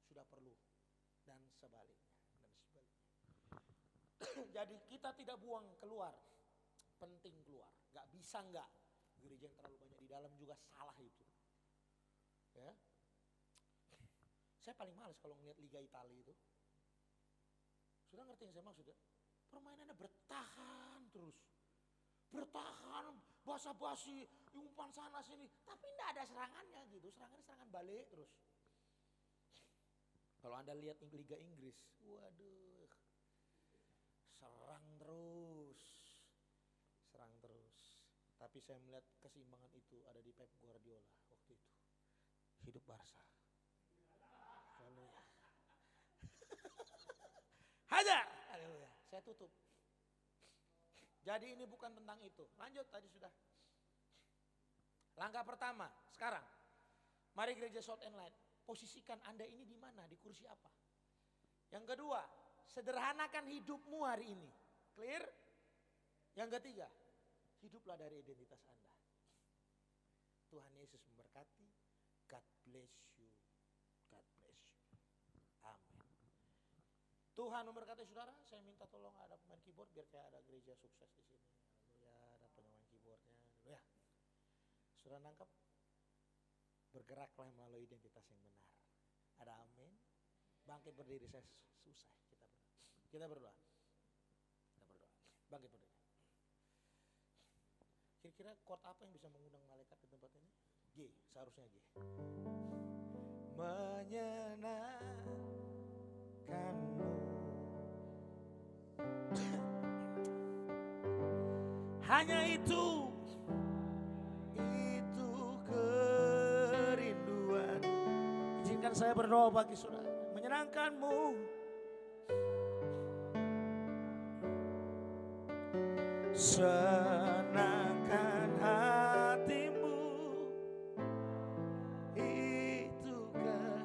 sudah perlu. Dan sebaliknya. Jadi kita tidak buang keluar. Penting keluar. Gak bisa enggak. Gereja yang terlalu banyak di dalam juga salah itu. Ya. Saya paling males kalau ngeliat Liga Italia itu. Sudah ngerti yang saya maksud ya? Permainannya bertahan terus. Bertahan, basa-basi, umpan sana sini. Tapi enggak ada serangannya gitu. Serangan balik terus. Kalau Anda lihat Liga Inggris, waduh. Serang terus. Tapi saya melihat keseimbangan itu ada di Pep Guardiola waktu itu. Hidup Barca. Haleluya. Hajar. Haleluya. Saya tutup. Jadi ini bukan tentang itu. Lanjut tadi sudah. Langkah pertama sekarang. Mari gereja Salt and Light. Posisikan Anda ini di mana? Di kursi apa? Yang kedua, sederhanakan hidupmu hari ini. Clear? Yang ketiga, hiduplah dari identitas Anda. Tuhan Yesus memberkati. God bless you. God bless you. Amin. Tuhan memberkati saudara. Saya minta tolong ada pemain keyboard biar kayak ada gereja sukses di sini. Ya, ada pemain keyboardnya. Ya. Saudara nangkap? Bergeraklah melalui identitas yang benar. Ada amin. Bangkit berdiri, saya susah. Kita berdoa. Bangkit berdiri. Kira-kira chord apa yang bisa mengundang malaikat di tempat ini? G, seharusnya G. Menyenangkanmu. Hanya itu kerinduan. Izinkan saya berdoa bagi saudara. Menyenangkanmu. Senangkan hatimu, itukah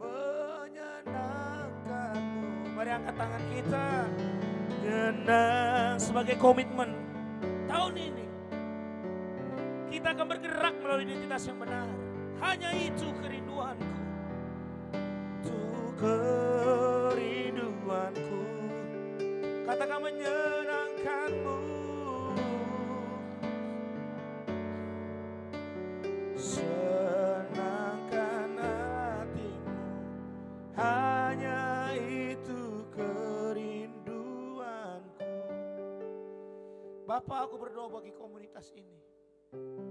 menyenangkanmu. Mari angkat tangan kita, genang sebagai komitmen tahun ini. Kita akan bergerak melalui identitas yang benar. Hanya itu kerinduanku. Itu kerinduanku. Katakan menyenangkanmu. Senangkan hatimu. Hanya itu kerinduanku. Bapa, aku berdoa bagi komunitas ini.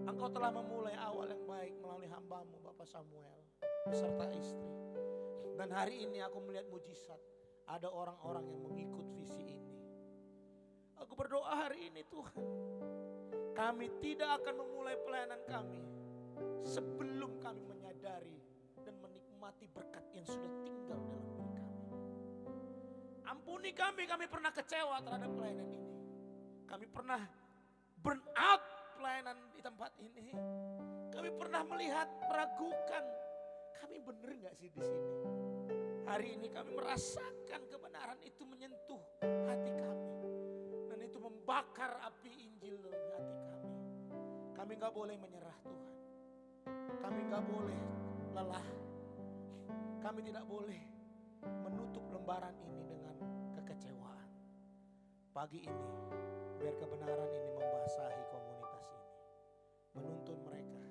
Engkau telah memulai awal yang baik melalui hamba-Mu Bapak Samuel beserta istri. Dan hari ini aku melihat mujizat. Ada orang-orang yang mengikut visi ini. Aku berdoa hari ini Tuhan, kami tidak akan memulai pelayanan kami sebelum kami menyadari dan menikmati berkat yang sudah tinggal dalam diri kami. Ampuni kami pernah kecewa terhadap pelayanan ini. Kami pernah burn out pelayanan di tempat ini. Kami pernah melihat, meragukan, kami benar gak sih di sini? Hari ini kami merasakan kebenaran itu menyentuh hati kami. Dan itu membakar api Injil dalam hati kami. Kami gak boleh menyerah Tuhan. Kami gak boleh lelah. Kami tidak boleh menutup lembaran ini dengan kekecewaan. Pagi ini, biar kebenaran ini membasahi komunitas ini. Menuntun mereka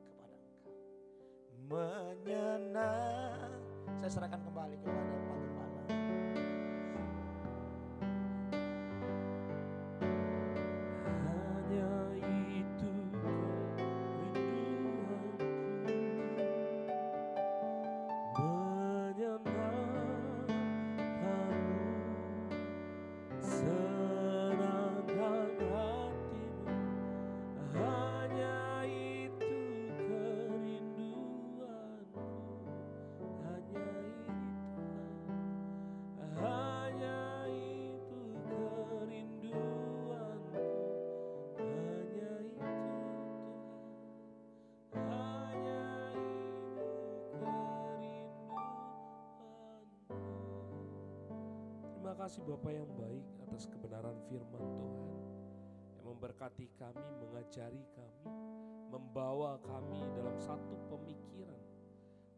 kepada Engkau. Menyenang. Saya serahkan kembali kepada Pak Gembala. Hanya itu kerinduanku, menyenangkanmu, senangkan hatimu. Hanya itu kerinduanku, hanya itu Tuhan, hanya itu kerinduanku, hanya itu Tuhan, hanya itu kerinduanku. Terima kasih Bapa yang baik atas kebenaran firman Tuhan yang memberkati kami, mengajari kami, membawa kami dalam satu pemikiran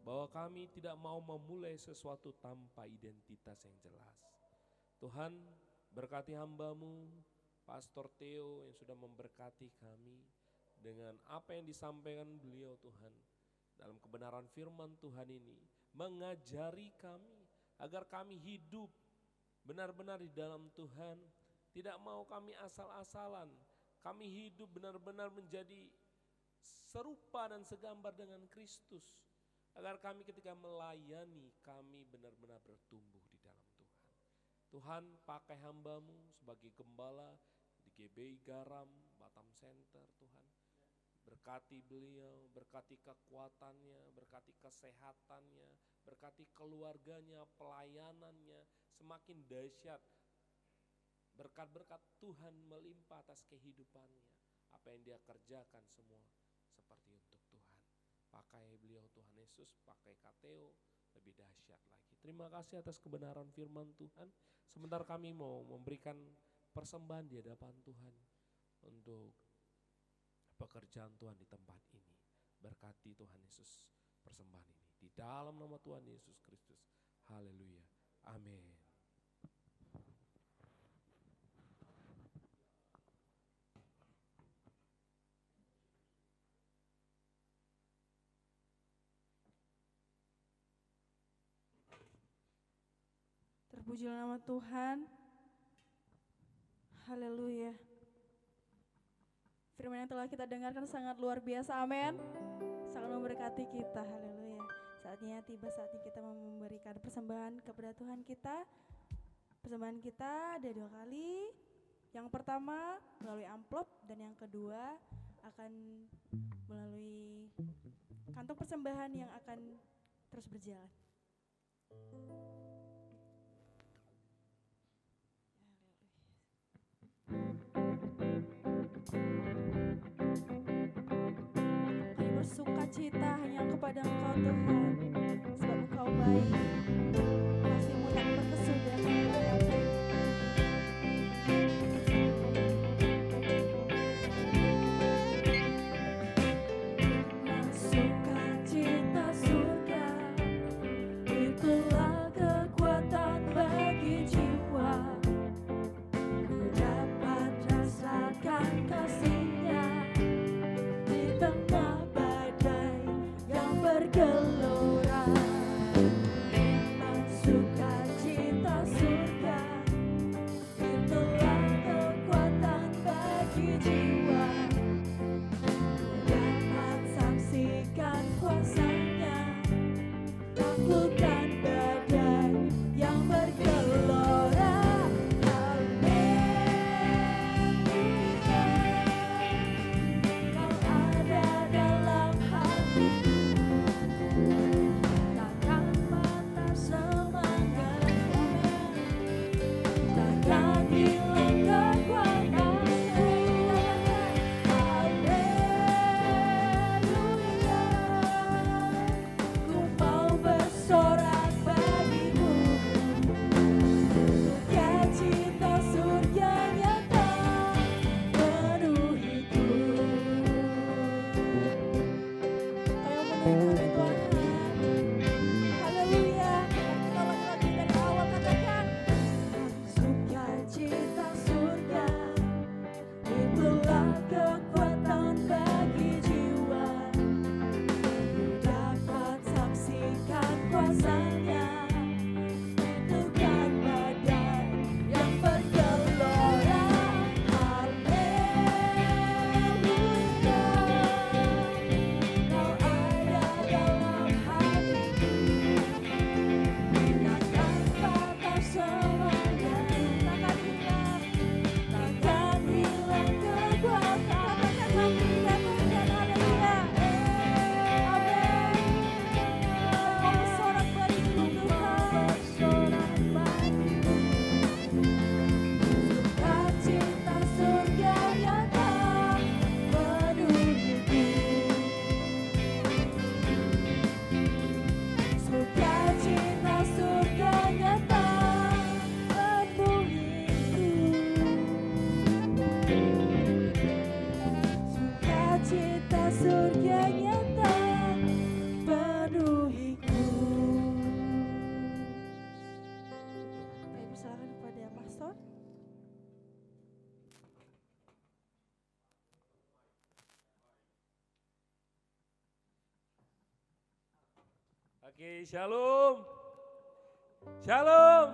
bahwa kami tidak mau memulai sesuatu tanpa identitas yang jelas. Tuhan, berkati hamba-Mu, Pastor Theo yang sudah memberkati kami dengan apa yang disampaikan beliau Tuhan. Dalam kebenaran firman Tuhan ini, mengajari kami agar kami hidup benar-benar di dalam Tuhan. Tidak mau kami asal-asalan, kami hidup benar-benar menjadi serupa dan segambar dengan Kristus. Agar kami ketika melayani, kami benar-benar bertumbuh di dalam Tuhan. Tuhan, pakai hamba-Mu sebagai gembala di GBI Garam, Batam Center Tuhan. Berkati beliau, berkati kekuatannya, berkati kesehatannya, berkati keluarganya, pelayanannya, semakin dahsyat. Berkat-berkat Tuhan melimpah atas kehidupannya. Apa yang dia kerjakan semua seperti untuk Tuhan. Pakai beliau Tuhan Yesus, pakai Kateo, lebih dahsyat lagi. Terima kasih atas kebenaran firman Tuhan. Sebentar kami mau memberikan persembahan di hadapan Tuhan untuk pekerjaan Tuhan di tempat ini. Berkati Tuhan Yesus persembahan ini. Di dalam nama Tuhan Yesus Kristus. Haleluya. Amin. Terpujilah nama Tuhan. Haleluya. Firman yang telah kita dengarkan sangat luar biasa, amin. Sangat memberkati kita, haleluya. Saatnya tiba saatnya kita memberikan persembahan kepada Tuhan kita. Persembahan kita ada 2 kali. Yang pertama melalui amplop dan yang kedua akan melalui kantong persembahan yang akan terus berjalan. Kami bersuka cita hanya kepada Engkau Tuhan, sebab Engkau baik, kasih-Mu tak berkesudahan. Suka Oke, shalom. Shalom.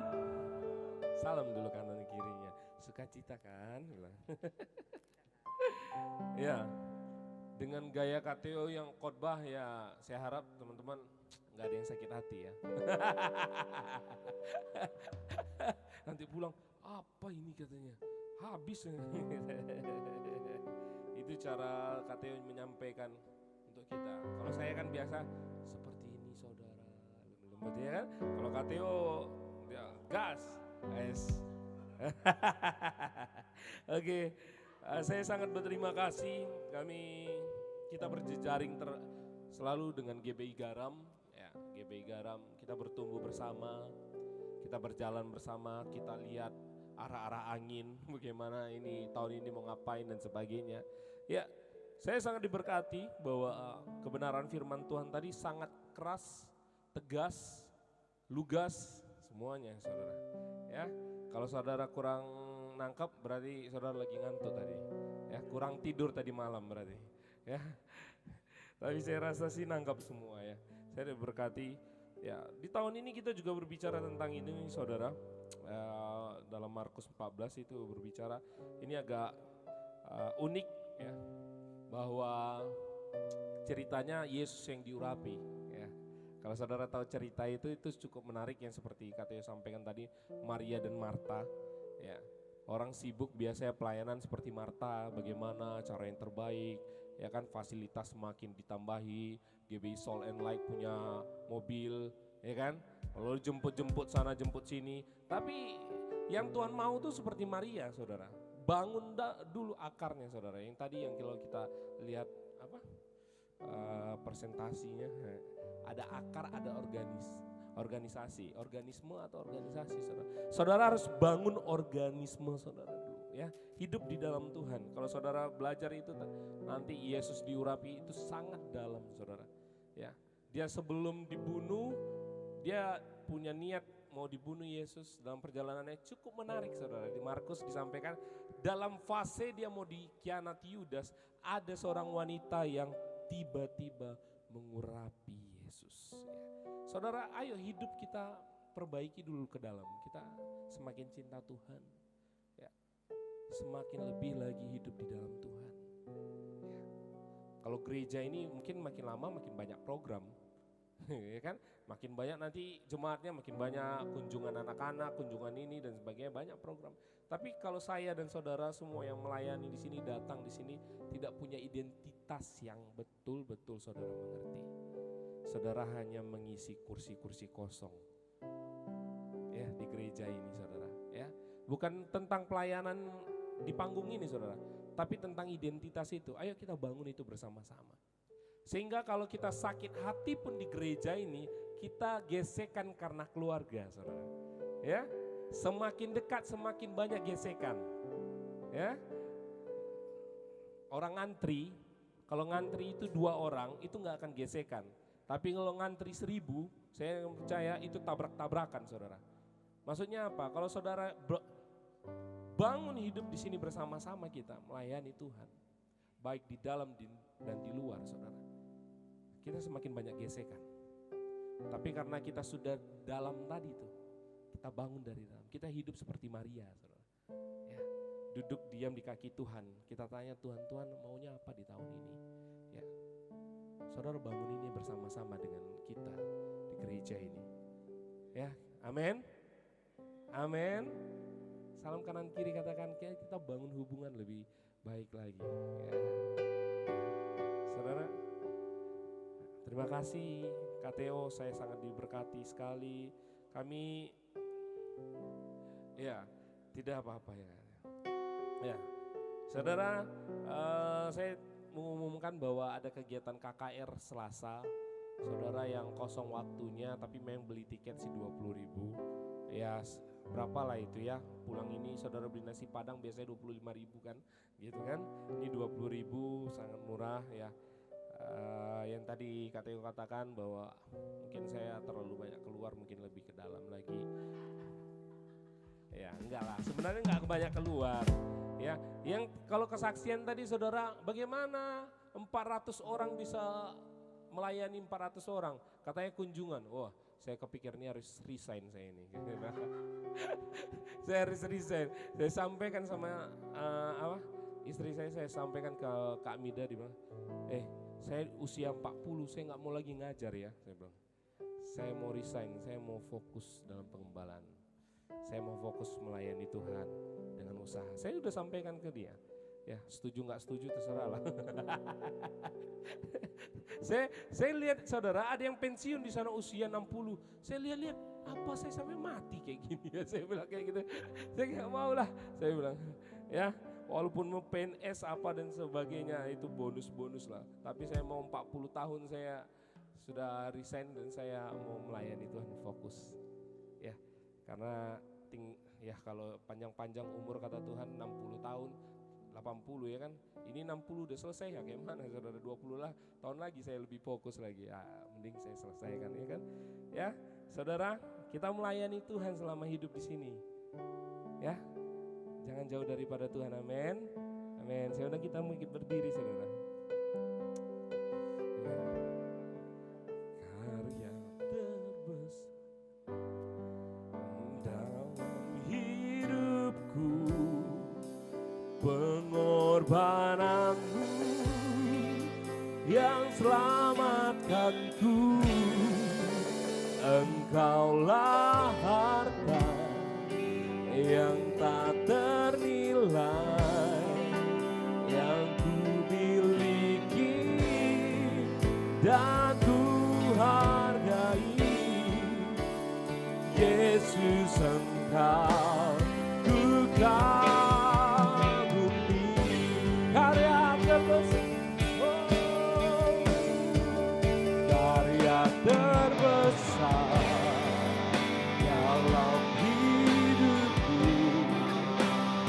Salam dulu kanan kirinya. Sukacita kan? Ya, dengan gaya KTO yang khotbah ya saya harap teman-teman nggak ada yang sakit hati ya. Nanti pulang, apa ini katanya? Habis. Itu cara KTO menyampaikan untuk kita. Kalau saya kan biasa seperti ini saudara, lembut ya kan. Kalau KTO ya gas, guys. Oke, saya sangat berterima kasih. Kita berjejaring selalu dengan GBI Garam. Ya, GBI Garam kita bertumbuh bersama, kita berjalan bersama, kita lihat arah-arah angin, bagaimana ini tahun ini mau ngapain dan sebagainya. Ya, saya sangat diberkati bahwa kebenaran firman Tuhan tadi sangat keras, tegas, lugas semuanya saudara. Ya, kalau saudara kurang nangkap berarti saudara lagi ngantuk tadi. Ya, kurang tidur tadi malam berarti. Ya, tapi saya rasa sih nangkap semua ya. Saya diberkati. Ya, di tahun ini kita juga berbicara tentang ini saudara. Dalam Markus 14 itu berbicara, ini agak unik ya, bahwa ceritanya Yesus yang diurapi ya. Kalau saudara tahu cerita itu cukup menarik yang seperti katanya sampaikan tadi, Maria dan Marta ya. Orang sibuk biasanya pelayanan seperti Marta, bagaimana cara yang terbaik ya kan, fasilitas semakin ditambahi, GBI Soul and Light punya mobil ya kan, lalu jemput sana jemput sini. Tapi yang Tuhan mau tuh seperti Maria saudara, bangun dulu akarnya saudara. Yang tadi yang kalau kita lihat presentasinya, ada akar, ada organisme atau organisasi saudara. Saudara harus bangun organisme saudara dulu ya, hidup di dalam Tuhan. Kalau saudara belajar itu nanti Yesus diurapi itu sangat dalam saudara ya. Dia sebelum dibunuh, dia punya niat mau dibunuh Yesus. Dalam perjalanannya cukup menarik saudara. Di Markus disampaikan dalam fase dia mau dikhianati Yudas, ada seorang wanita yang tiba-tiba mengurapi Yesus ya. Saudara, ayo hidup kita perbaiki dulu ke dalam. Kita semakin cinta Tuhan ya, semakin lebih lagi hidup di dalam Tuhan ya. Kalau gereja ini mungkin makin lama makin banyak program ya kan, makin banyak nanti jemaatnya, makin banyak kunjungan anak-anak, kunjungan ini dan sebagainya, banyak program. Tapi kalau saya dan saudara semua yang melayani di sini, datang di sini tidak punya identitas yang betul-betul saudara mengerti. Saudara hanya mengisi kursi-kursi kosong ya di gereja ini saudara ya. Bukan tentang pelayanan di panggung ini saudara, tapi tentang identitas itu. Ayo kita bangun itu bersama-sama. Sehingga kalau kita sakit hati pun di gereja ini, kita gesekan karena keluarga saudara ya. Semakin dekat semakin banyak gesekan ya. Orang antri Kalau ngantri itu 2 orang itu nggak akan gesekan. Tapi kalau ngantri 1000, saya percaya itu tabrak-tabrakan saudara. Maksudnya apa? Kalau saudara bangun hidup di sini bersama-sama kita melayani Tuhan, baik di dalam dan di luar saudara, kita semakin banyak gesekan. Tapi karena kita sudah dalam tadi itu, kita bangun dari dalam, kita hidup seperti Maria saudara. Ya, duduk diam di kaki Tuhan, kita tanya Tuhan maunya apa di tahun ini? Ya, saudara bangun ini bersama-sama dengan kita di gereja ini. Ya, amin. Amin. Salam kanan kiri katakan kita bangun hubungan lebih baik lagi. Ya. Saudara, terima kasih KTO, saya sangat diberkati sekali. Kami ya tidak apa-apa ya. Ya, saudara, saya mengumumkan bahwa ada kegiatan KKR Selasa. Saudara yang kosong waktunya tapi memang beli tiket sih 20.000. Ya, berapa lah itu ya, pulang ini saudara beli nasi padang biasanya 25.000 kan, gitu kan, ini 20.000 sangat murah ya. Yang tadi KTU katakan bahwa mungkin saya terlalu banyak keluar, mungkin lebih ke dalam lagi ya, enggak lah, sebenarnya enggak banyak keluar ya. Yang kalau kesaksian tadi saudara, bagaimana 400 orang bisa melayani 400 orang, katanya kunjungan, wah saya kepikirnya harus resign saya ini. Saya harus resign. Saya sampaikan sama istri saya sampaikan ke Kak Mida, di bilang, saya usia 40, saya nggak mau lagi ngajar ya. Saya bilang, saya mau resign, saya mau fokus dalam pengembalaan. Saya mau fokus melayani Tuhan dengan usaha. Saya udah sampaikan ke dia. Ya, setuju nggak setuju terserah lah. Saya lihat saudara ada yang pensiun di sana usia 60. Saya lihat apa saya sampai mati kayak gini ya, saya bilang kayak gitu. Saya nggak mau lah, saya bilang ya, walaupun mau PNS apa dan sebagainya itu bonus lah. Tapi saya mau 40 tahun saya sudah resign dan saya mau melayani Tuhan fokus. Ya, karena ya kalau panjang-panjang umur kata Tuhan 60 tahun 80 ya kan, ini 60 udah selesai ya, kayak mana saudara, 20 lah tahun lagi saya lebih fokus lagi ya, mending saya selesaikan ya kan ya. Saudara, kita melayani Tuhan selama hidup di sini ya, jangan jauh daripada Tuhan. Amin, amin. Saudara, kita mungkin berdiri saudara. Karya terbesar dalam hidupku, pengorbananmu yang selamatkanku. Engkaulah harta yang tak ternilai yang ku miliki dan ku hargai. Yesus, Engkau ku kagumi. Karya terbesar, karya terbesar dalam hidupku,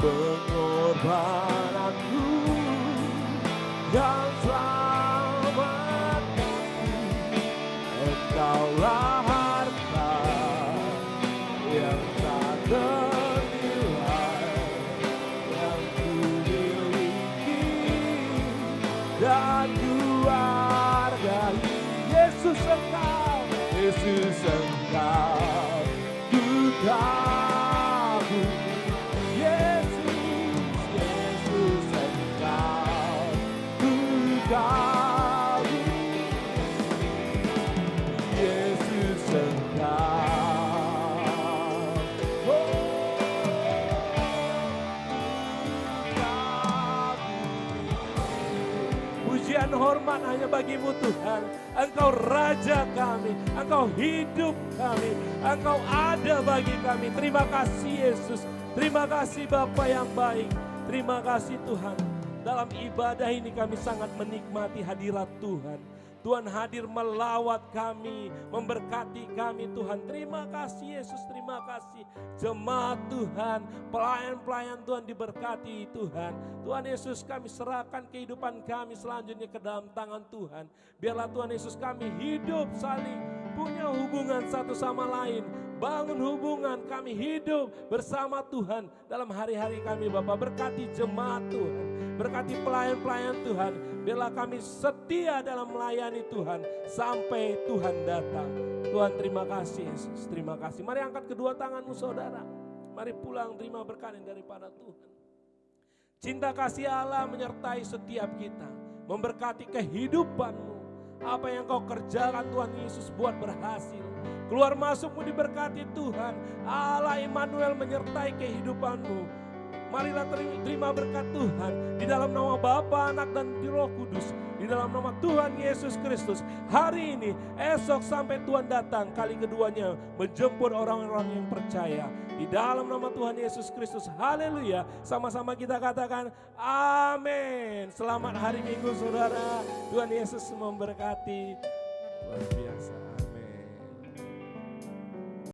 pengorbananku yang selamatkanku. Engkaulah harta yang tak ternilai yang ku miliki dan ku hargai. Yesus, Engkau, Yesus, Engkau ku kagumi. Yesus, Yesus, Engkau ku kagumi. Yesus, Engkau pujian hormat hanya bagimu Tuhan. Engkau Raja kami, Engkau hidup kami, Engkau ada bagi kami. Terima kasih Yesus, terima kasih Bapa yang baik, terima kasih Tuhan. Dalam ibadah ini kami sangat menikmati hadirat Tuhan. Tuhan hadir melawat kami, memberkati kami Tuhan. Terima kasih Yesus, terima kasih. Jemaat Tuhan, pelayan-pelayan Tuhan diberkati Tuhan. Tuhan Yesus, kami serahkan kehidupan kami selanjutnya ke dalam tangan Tuhan. Biarlah Tuhan Yesus kami hidup saling punya hubungan satu sama lain. Bangun hubungan, kami hidup bersama Tuhan dalam hari-hari kami Bapak. Berkati jemaat Tuhan, berkati pelayan-pelayan Tuhan. Biarlah kami setia dalam melayani Tuhan sampai Tuhan datang. Tuhan terima kasih Yesus, terima kasih. Mari angkat kedua tanganmu saudara. Mari pulang terima berkat daripada Tuhan. Cinta kasih Allah menyertai setiap kita, memberkati kehidupanmu. Apa yang kau kerjakan Tuhan Yesus buat berhasil. Keluar masukmu diberkati Tuhan. Allah Immanuel menyertai kehidupanmu. Marilah terima berkat Tuhan. Di dalam nama Bapa, Anak dan Roh Kudus. Di dalam nama Tuhan Yesus Kristus. Hari ini, esok sampai Tuhan datang. Kali keduanya menjemput orang-orang yang percaya. Di dalam nama Tuhan Yesus Kristus. Haleluya. Sama-sama kita katakan amin. Selamat hari Minggu saudara. Tuhan Yesus memberkati. Luar biasa.